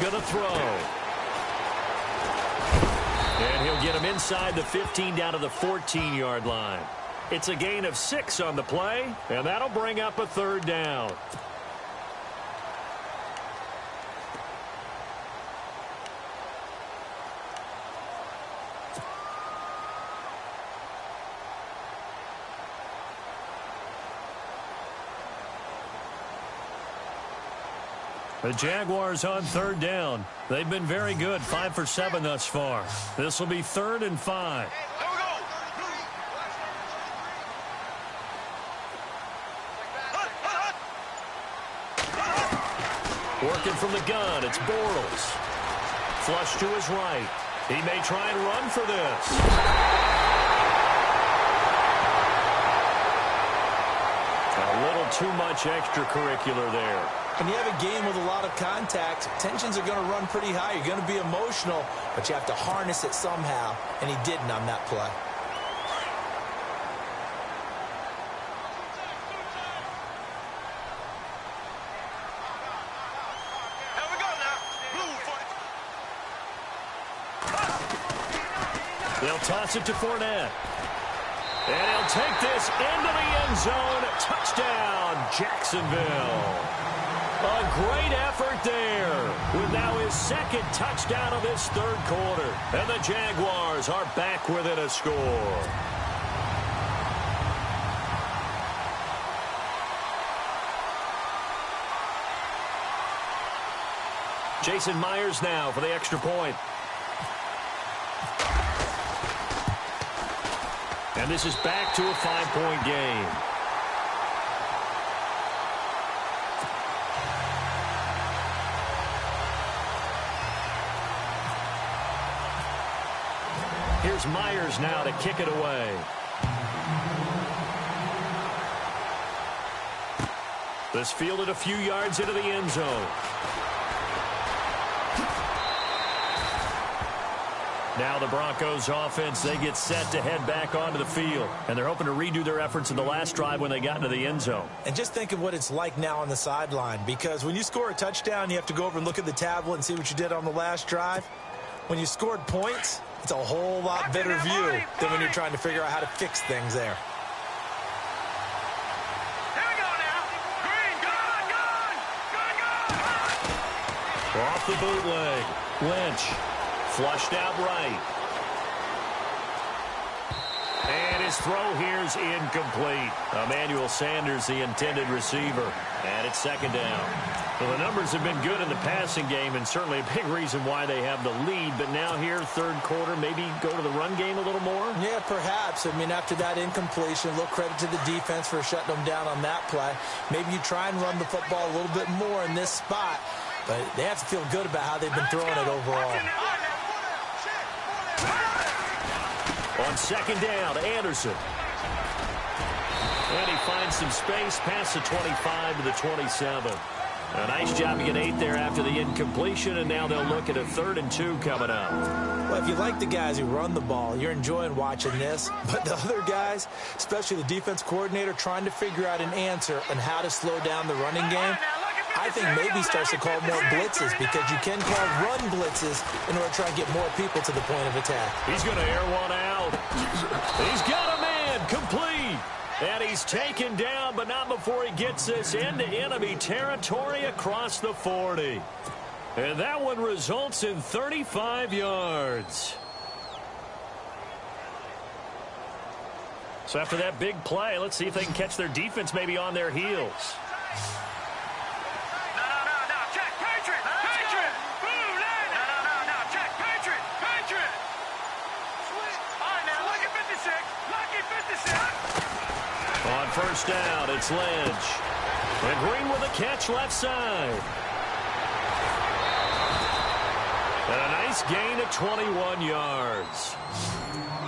Going to throw. And he'll get him inside the 15 down to the 14-yard line. It's a gain of 6 on the play, and that'll bring up a 3rd down. The Jaguars on 3rd down. They've been very good, 5 for 7 thus far. This will be 3rd and 5. Working from the gun, it's Bortles. Flush to his right. He may try and run for this. A little too much extracurricular there. When you have a game with a lot of contact, tensions are going to run pretty high. You're going to be emotional, but you have to harness it somehow, and he didn't on that play. Here we go now. They'll toss it to Fournette. And he'll take this into the end zone. Touchdown, Jacksonville. A great effort there with now his 2nd touchdown of this 3rd quarter. And the Jaguars are back within a score. Jason Myers now for the extra point. And this is back to a 5-point game. Here's Myers now to kick it away. This fielded a few yards into the end zone. Now the Broncos offense, they get set to head back onto the field. And they're hoping to redo their efforts in the last drive when they got into the end zone. And just think of what it's like now on the sideline. Because when you score a touchdown, you have to go over and look at the tablet and see what you did on the last drive. When you scored points, it's a whole lot better view than when you're trying to figure out how to fix things there. Here we go now. Green, gun. Off the bootleg. Lynch. Flushed out right. And his throw here's incomplete. Emmanuel Sanders, the intended receiver. And it's 2nd down. Well, the numbers have been good in the passing game, and certainly a big reason why they have the lead. But now here, 3rd quarter, maybe go to the run game a little more? Yeah, perhaps. I mean, after that incompletion, a little credit to the defense for shutting them down on that play. Maybe you try and run the football a little bit more in this spot. But they have to feel good about how they've been throwing it overall. On 2nd down, Anderson. And he finds some space past the 25 to the 27. A nice job to get 8 there after the incompletion, and now they'll look at a 3rd and 2 coming up. Well, if you like the guys who run the ball, you're enjoying watching this. But the other guys, especially the defense coordinator, trying to figure out an answer on how to slow down the running game, I think maybe starts to call more blitzes, because you can call run blitzes in order to try and get more people to the point of attack. He's going to air one out. He's got a man complete. And he's taken down, but not before he gets this into enemy territory across the 40. And that one results in 35 yards. So after that big play, let's see if they can catch their defense maybe on their heels. On first down, it's Lynch. And Green with a catch left side. And a nice gain of 21 yards.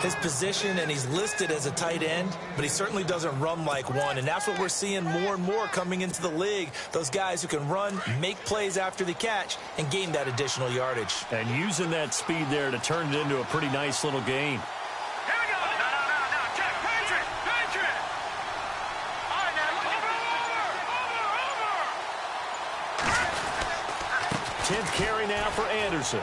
His position, and he's listed as a tight end, but he certainly doesn't run like one. And that's what we're seeing more and more coming into the league. Those guys who can run, make plays after the catch, and gain that additional yardage. And using that speed there to turn it into a pretty nice little gain. 10th carry now for Anderson.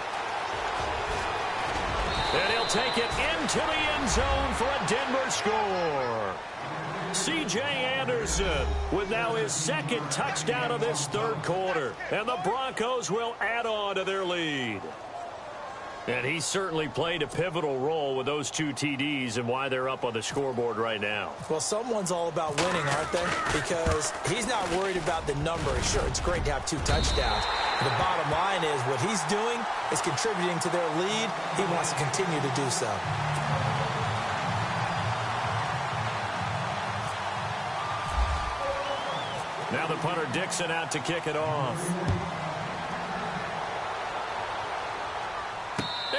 And he'll take it into the end zone for a Denver score. C.J. Anderson with now his 2nd touchdown of this 3rd quarter. And the Broncos will add on to their lead. And he certainly played a pivotal role with those 2 TDs and why they're up on the scoreboard right now. Well, someone's all about winning, aren't they? Because he's not worried about the number. Sure, it's great to have 2 touchdowns. The bottom line is what he's doing is contributing to their lead. He wants to continue to do so. Now the punter Dixon out to kick it off.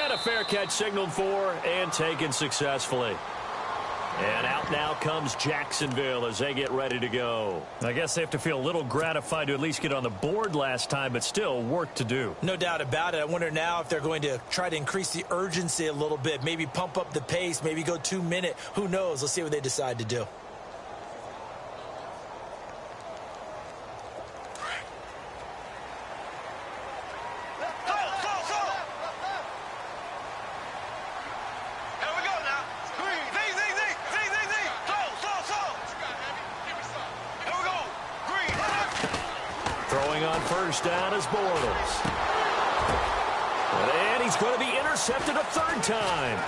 And a fair catch signaled for and taken successfully. And out now comes Jacksonville as they get ready to go. I guess they have to feel a little gratified to at least get on the board last time, but still work to do. No doubt about it. I wonder now if they're going to try to increase the urgency a little bit, maybe pump up the pace, maybe go 2-minute. Who knows? Let's see what they decide to do. First down is Bortles. And he's going to be intercepted a 3rd time.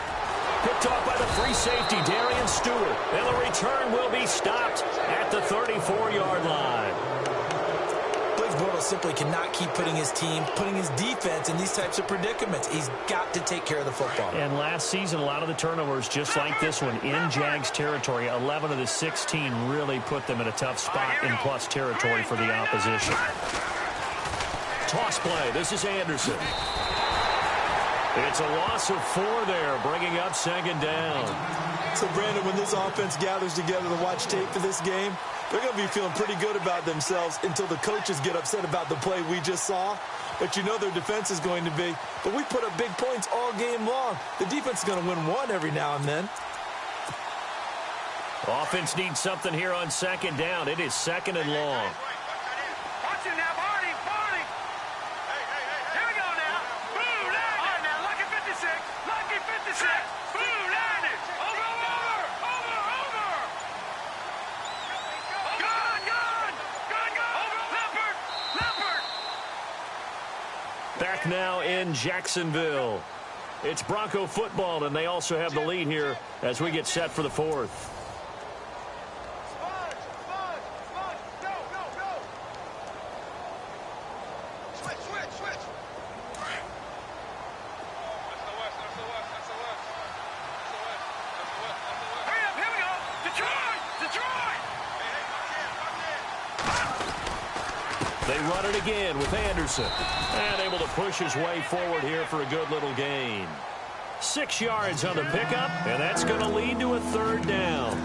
Picked off by the free safety, Darian Stewart. And the return will be stopped at the 34-yard line. Blake Bortles simply cannot keep putting his team, putting his defense in these types of predicaments. He's got to take care of the football. And last season, a lot of the turnovers, just like this one, in Jags territory, 11 of the 16 really put them in a tough spot in plus territory for the opposition. Toss play. This is Anderson. It's a loss of 4 there, bringing up 2nd down. So, Brandon, when this offense gathers together to watch tape for this game, they're going to be feeling pretty good about themselves until the coaches get upset about the play we just saw. But you know their defense is going to be. But we put up big points all game long. The defense is going to win one every now and then. Offense needs something here on 2nd down. It is 2nd and long. Watch it now, Barney. Here we go now. Boom, land it. All right, now, lucky 56. Lucky 56. Boom, land it. Over. Leopard. Back now in Jacksonville. It's Bronco football, and they also have the lead here as we get set for the 4th. They run it again with Anderson. And able to push his way forward here for a good little gain. 6 yards on the pickup, and that's going to lead to a 3rd down.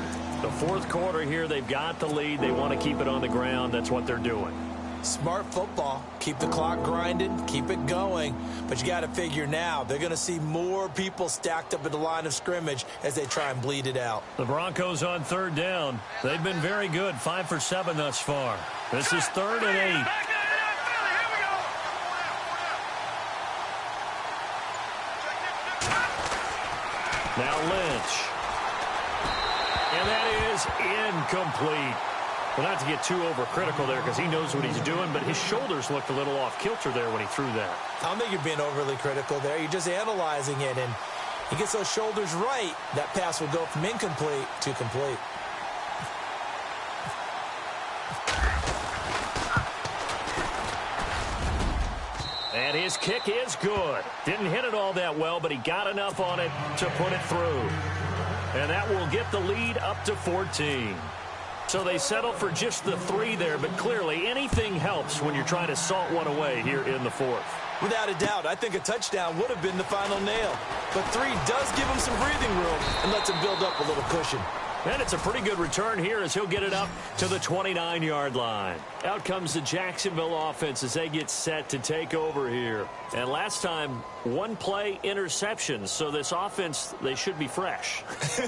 The fourth quarter here, they've got the lead. They want to keep it on the ground. That's what they're doing. Smart football. Keep the clock grinding. Keep it going. But you got to figure now, they're going to see more people stacked up at the line of scrimmage as they try and bleed it out. The Broncos on third down. They've been very good. 5 for 7 thus far. This is 3rd and 8. Now Lynch. And that is incomplete. Well, not to get too overcritical there because he knows what he's doing, but his shoulders looked a little off kilter there when he threw that. I don't think you're being overly critical there. You're just analyzing it, and he gets those shoulders right. That pass will go from incomplete to complete. And his kick is good. Didn't hit it all that well, but he got enough on it to put it through. And that will get the lead up to 14. So they settle for just the 3 there, but clearly anything helps when you're trying to salt one away here in the 4th. Without a doubt, I think a touchdown would have been the final nail. But 3 does give him some breathing room and lets him build up a little cushion. And it's a pretty good return here as he'll get it up to the 29-yard line. Out comes the Jacksonville offense as they get set to take over here. And last time, 1 play interception. So this offense, they should be fresh.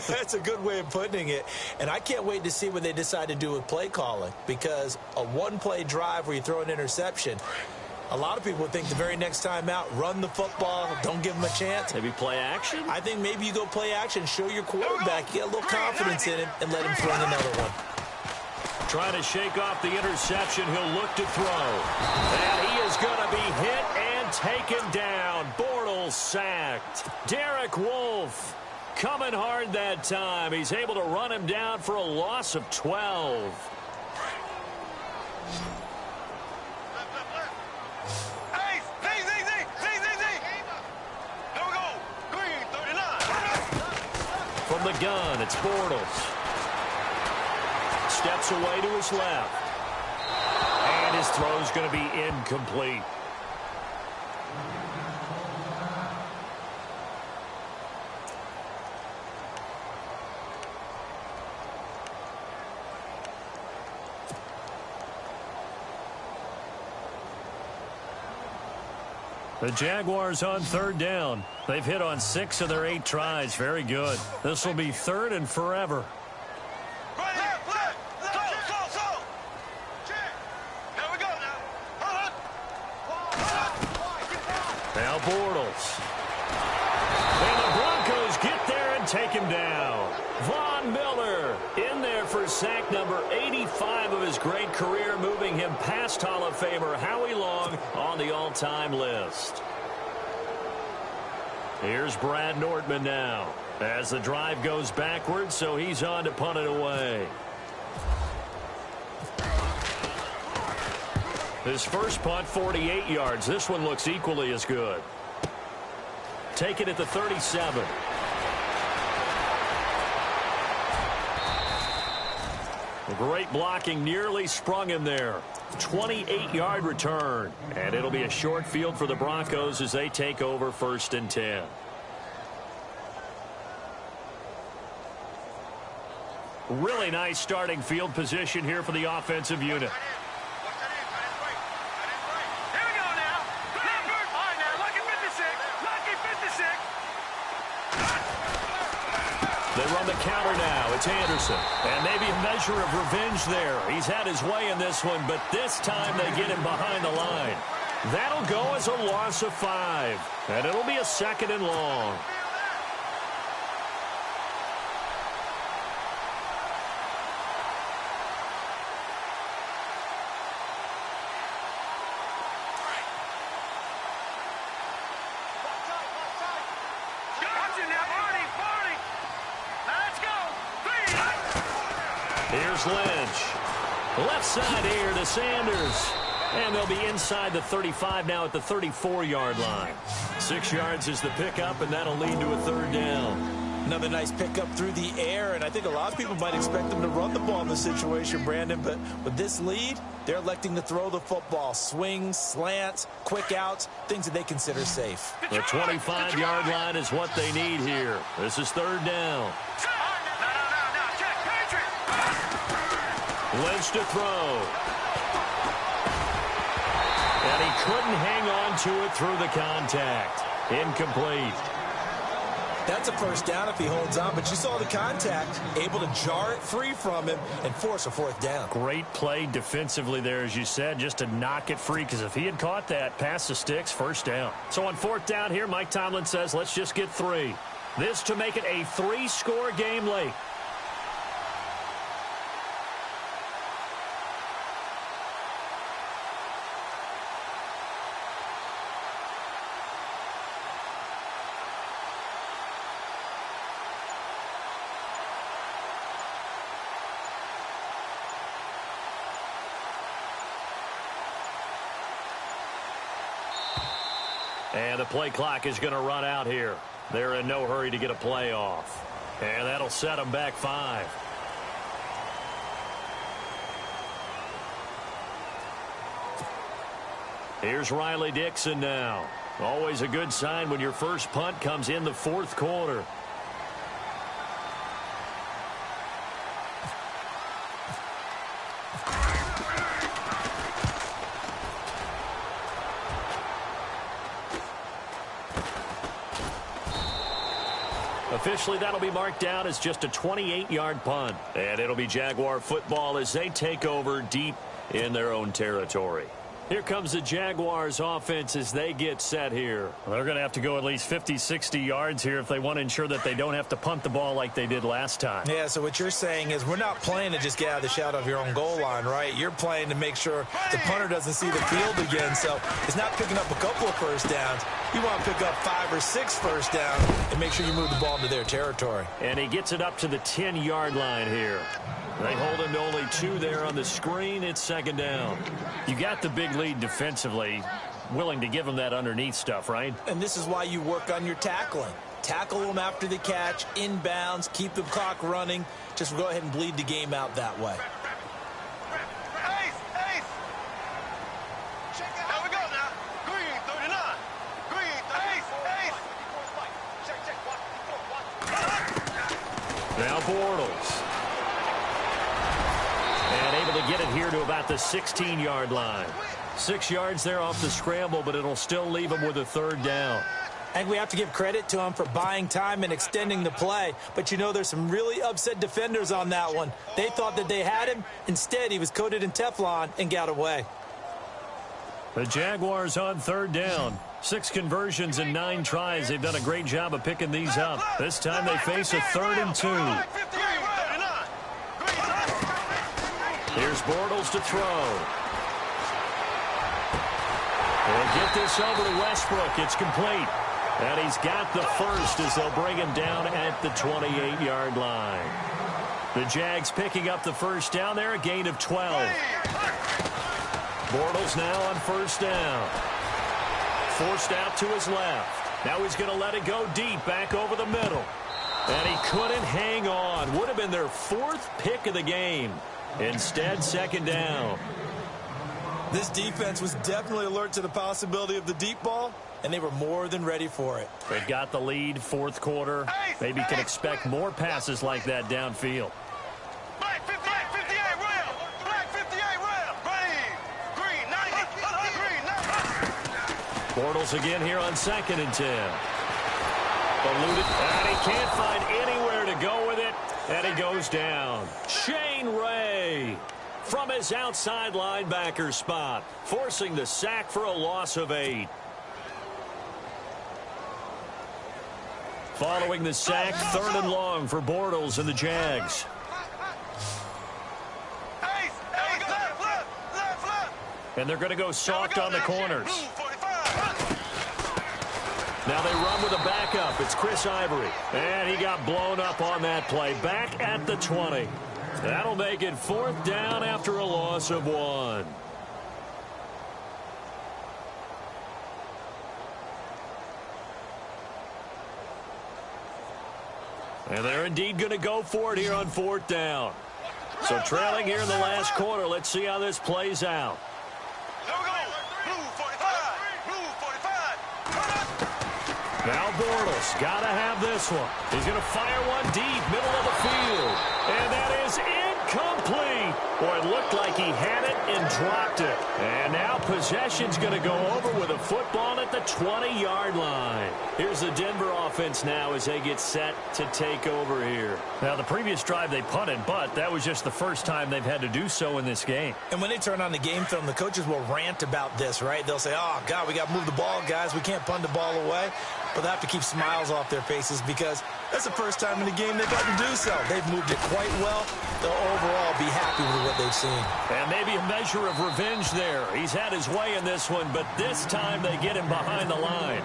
That's a good way of putting it. And I can't wait to see what they decide to do with play calling. Because a 1-play drive where you throw an interception, a lot of people would think the very next time out, run the football, don't give them a chance. Maybe play action? I think maybe you go play action, show your quarterback, get a little confidence in him, and let him throw another one. Trying to shake off the interception, he'll look to throw. And he is going to be hit and taken down. Bortles sacked. Derek Wolfe coming hard that time. He's able to run him down for a loss of 12. From the gun, it's Bortles. Steps away to his left. And his throw's going to be incomplete. The Jaguars on third down. They've hit on 6 of their 8 tries. Very good. This will be 3rd and forever. Now Bortles. And the Broncos get there and take him down. Von Miller in there for sack number 85 of his great career, moving him past Hall of Famer Howie Long on the all-time list. Here's Brad Nordman now as the drive goes backwards, so he's on to punt it away. His first punt, 48 yards. This one looks equally as good. Take it at the 37. Great blocking, nearly sprung him there. 28-yard return. And it'll be a short field for the Broncos as they take over 1st and 10. Really nice starting field position here for the offensive unit. They run the counter now. It's Anderson. And maybe a measure of revenge there. He's had his way in this one, but this time they get him behind the line. That'll go as a loss of 5. And it'll be a 2nd and long. Here's Lynch. Left side here to Sanders. And they'll be inside the 35 now at the 34-yard line. 6 yards is the pickup, and that'll lead to a 3rd down. Another nice pickup through the air, and I think a lot of people might expect them to run the ball in this situation, Brandon, but with this lead, they're electing to throw the football. Swings, slants, quick outs, things that they consider safe. The 25-yard line is what they need here. This is 3rd down. Now, check, Patriot. Lives to throw. And he couldn't hang on to it through the contact. Incomplete. That's a first down if he holds on, but you saw the contact, able to jar it free from him and force a fourth down. Great play defensively there, as you said, just to knock it free, because if he had caught that, pass the sticks, first down. So on fourth down here, Mike Tomlin says, let's just get 3. This to make it a 3-score game late. And the play clock is going to run out here. They're in no hurry to get a play off. And that'll set them back 5. Here's Riley Dixon now. Always a good sign when your first punt comes in the fourth quarter. Officially, that'll be marked down as just a 28-yard punt. And it'll be Jaguar football as they take over deep in their own territory. Here comes the Jaguars offense as they get set here. They're going to have to go at least 50, 60 yards here if they want to ensure that they don't have to punt the ball like they did last time. Yeah, so what you're saying is we're not playing to just get out of the shadow of your own goal line, right? You're playing to make sure the punter doesn't see the field again. So it's not picking up a couple of first downs. You want to pick up 5 or 6 first downs and make sure you move the ball into their territory. And he gets it up to the 10-yard line here. They hold him to only 2 there on the screen. It's second down. You got the big lead defensively, willing to give him that underneath stuff, right? And this is why you work on your tackling. Tackle them after the catch, inbounds, keep the clock running. Just go ahead and bleed the game out that way. Here we go now. Green, 39. Green, 38. Now Bortles. And able to get it here to about the 16-yard line. 6 yards there off the scramble, but it'll still leave him with a third down. I think we have to give credit to him for buying time and extending the play. But, you know, there's some really upset defenders on that one. They thought that they had him. Instead, he was coated in Teflon and got away. The Jaguars on third down. 6 conversions and 9 tries. They've done a great job of picking these up. This time they face a 3rd and 2. Here's Bortles to throw. And get this over to Westbrook. It's complete. And he's got the first as they'll bring him down at the 28-yard line. The Jags picking up the first down there, a gain of 12. Bortles now on first down. Forced out to his left. Now he's going to let it go deep back over the middle. And he couldn't hang on. Would have been their 4th pick of the game. Instead, second down. This defense was definitely alert to the possibility of the deep ball, and they were more than ready for it. They've got the lead, fourth quarter. Maybe can expect more passes like that downfield. Black 58 rail. Black 58 rail. Green 90. Green 90. Bortles again here on 2nd and 10. Eluded, and he can't find anywhere to go with it, and he goes down. Shane Ray from his outside linebacker spot, forcing the sack for a loss of 8. Following the sack, 3rd and long for Bortles and the Jags. And they're going to go soft on the corners. Now they run with a backup. It's Chris Ivory. And he got blown up on that play. Back at the 20. That'll make it 4th down after a loss of 1. And they're indeed going to go for it here on 4th down. So trailing here in the last quarter. Let's see how this plays out. Now Bortles got to have this one. He's going to fire one deep, middle of the field. And that is Complete. Boy, it looked like he had it and dropped it. And now possession's going to go over with a football at the 20-yard line. Here's the Denver offense now as they get set to take over here. Now, the previous drive they punted, but that was just the first time they've had to do so in this game. And when they turn on the game film, the coaches will rant about this, right? They'll say, oh, God, we got to move the ball, guys. We can't punt the ball away. But they have to keep smiles off their faces because that's the first time in the game they've had to do so. They've moved it quite well. They'll overall be happy with what they've seen. And maybe a measure of revenge there. He's had his way in this one, but this time they get him behind the line.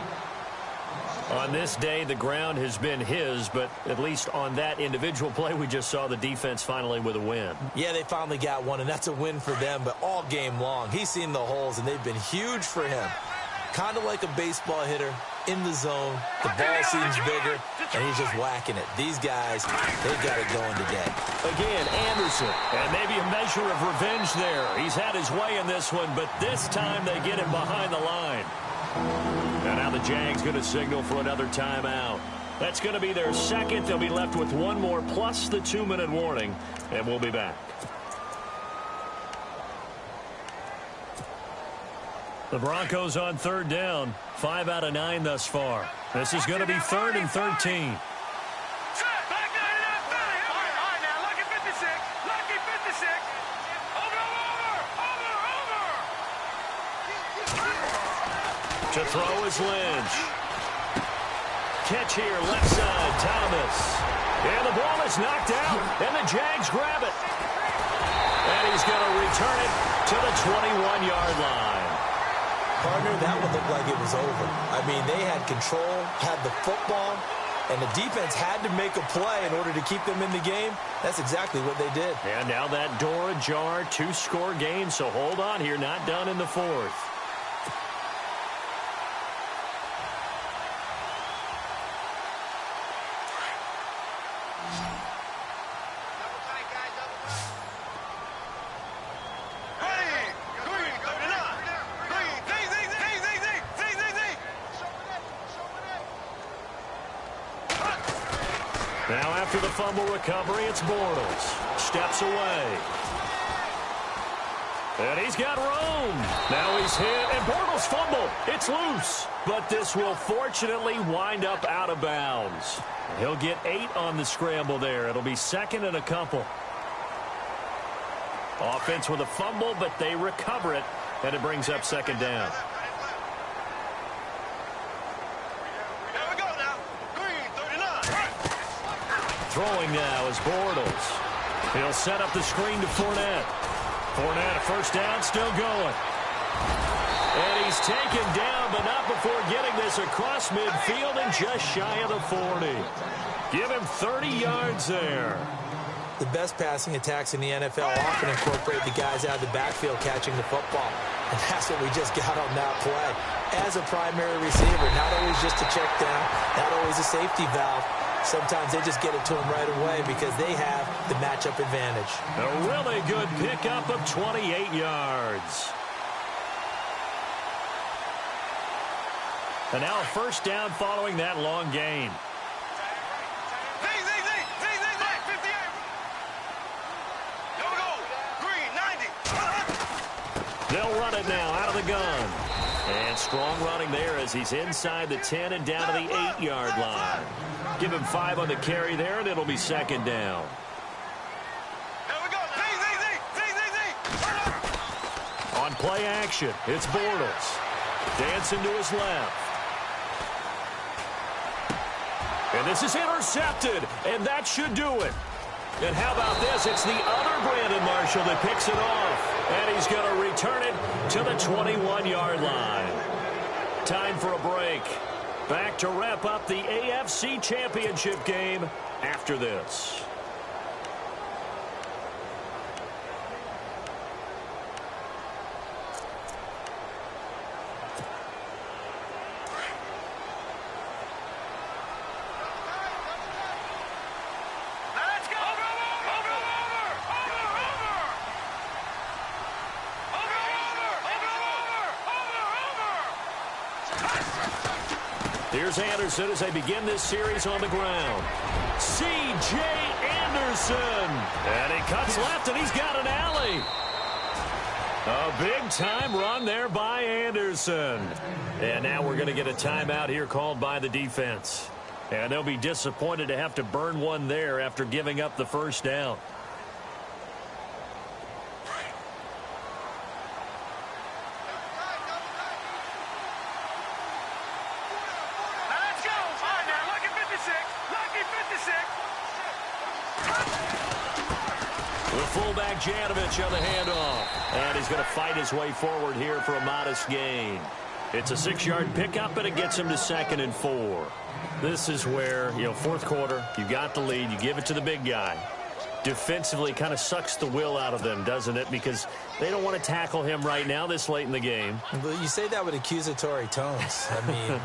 On this day, the ground has been his, but at least on that individual play, we just saw the defense finally with a win. Yeah, they finally got one, and that's a win for them, but all game long, he's seen the holes, and they've been huge for him. Kind of like a baseball hitter in the zone. The ball seems bigger, and he's just whacking it. These guys, they've got it going today. Again, Anderson, and maybe a measure of revenge there. He's had his way in this one, but this time they get him behind the line. And now the Jags going to signal for another timeout. That's going to be their second. They'll be left with one more plus the 2-minute warning, and we'll be back. The Broncos on third down. 5 out of 9 thus far. This is going to be 3rd and 13. To throw is Lynch. Catch here, left side, Thomas. And the ball is knocked out, and the Jags grab it. And he's going to return it to the 21-yard line. Partner, that one looked like it was over. I mean, they had control, had the football, and the defense had to make a play in order to keep them in the game. That's exactly what they did. And now that door ajar, 2-score game, so hold on here, not done in the 4th. Now after the fumble recovery, it's Bortles. Steps away. And he's got room. Now he's hit, and Bortles fumble. It's loose. But this will fortunately wind up out of bounds. He'll get 8 on the scramble there. It'll be 2nd and a couple. Offense with a fumble, but they recover it, and it brings up 2nd down. Throwing now is Bortles. He'll set up the screen to Fournette. Fournette, a first down, still going. And he's taken down, but not before getting this across midfield and just shy of the 40. Give him 30 yards there. The best passing attacks in the NFL often incorporate the guys out of the backfield catching the football. And that's what we just got on that play. As a primary receiver, not always just a check down, not always a safety valve. Sometimes they just get it to him right away because they have the matchup advantage. A really good pickup of 28 yards. And now a first down following that long gain. They'll run it now out of the gun. And strong running there as he's inside the 10 and down to the 8-yard line. Give him 5 on the carry there, and it'll be 2nd down. On play action, it's Bortles. Dancing to his left. And this is intercepted, and that should do it. And how about this? It's the other Brandon Marshall that picks it off. And he's going to return it to the 21-yard line. Time for a break. Back to wrap up the AFC Championship game after this. Here's Anderson as they begin this series on the ground. C.J. Anderson. And he cuts left, and he's got an alley. A big-time run there by Anderson. And now we're going to get a timeout here called by the defense. And they'll be disappointed to have to burn one there after giving up the first down. The fullback Janovich on the handoff. And he's going to fight his way forward here for a modest gain. It's a 6-yard pickup, and it gets him to 2nd and 4. This is where, fourth quarter, you got the lead, you give it to the big guy. Defensively kind of sucks the will out of them, doesn't it? Because they don't want to tackle him right now this late in the game. Well, you say that with accusatory tones. I mean,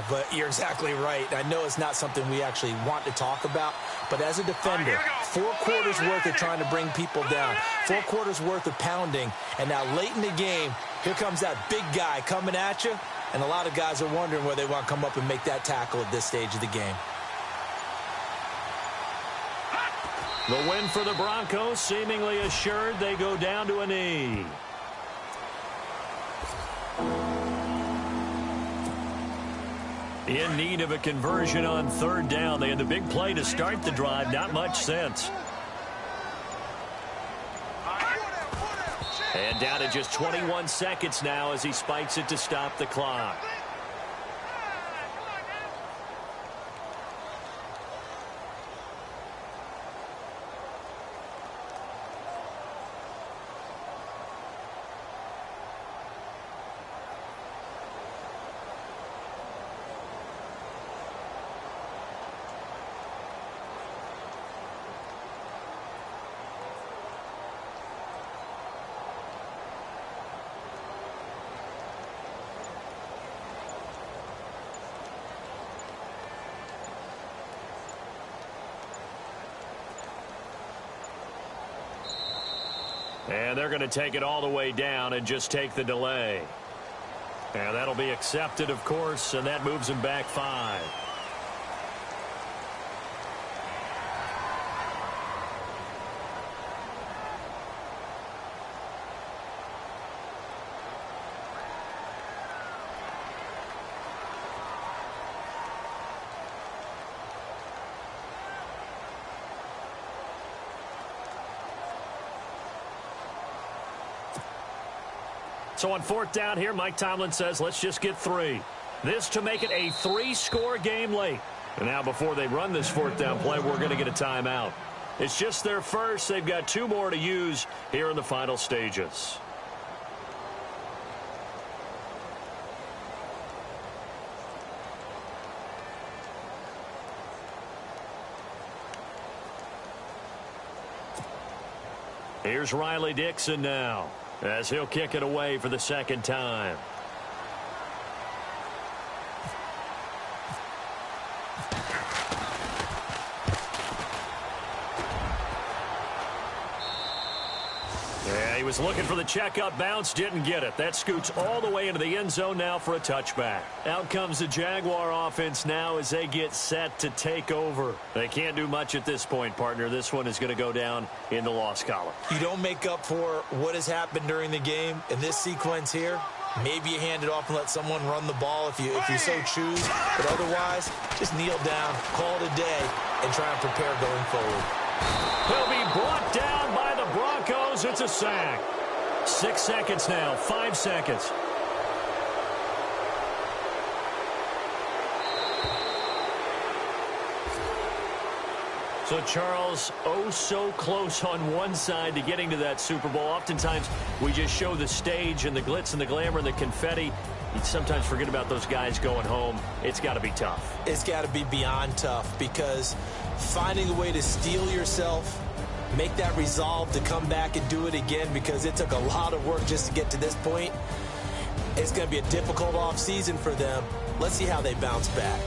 but you're exactly right. I know it's not something we actually want to talk about, but as a defender, 4 quarters worth of trying to bring people down, 4 quarters worth of pounding, and now late in the game, here comes that big guy coming at you, and a lot of guys are wondering whether they want to come up and make that tackle at this stage of the game. The win for the Broncos seemingly assured. They go down to a knee. In need of a conversion on 3rd down. They had the big play to start the drive. Not much sense. And down to just 21 seconds now as he spikes it to stop the clock. And they're going to take it all the way down and just take the delay. And that'll be accepted, of course, and that moves him back 5. So on 4th down here, Mike Tomlin says, let's just get 3. This to make it a 3-score game late. And now before they run this 4th down play, we're going to get a timeout. It's just their first. They've got 2 more to use here in the final stages. Here's Riley Dixon now, as he'll kick it away for the 2nd time. Yeah, he was looking for the checkup bounce, didn't get it. That scoots all the way into the end zone now for a touchback. Out comes the Jaguar offense now as they get set to take over. They can't do much at this point, partner. This one is going to go down in the loss column. You don't make up for what has happened during the game in this sequence here. Maybe you hand it off and let someone run the ball if you so choose. But otherwise, just kneel down, call it a day, and try and prepare going forward. He'll be brought down by the Broncos. It's a sack. 6 seconds now, 5 seconds. So, Charles, oh so close on one side to getting to that Super Bowl. Oftentimes, we just show the stage and the glitz and the glamour and the confetti. You sometimes forget about those guys going home. It's got to be tough. It's got to be beyond tough because finding a way to steel yourself, make that resolve to come back and do it again because it took a lot of work just to get to this point. It's going to be a difficult offseason for them. Let's see how they bounce back.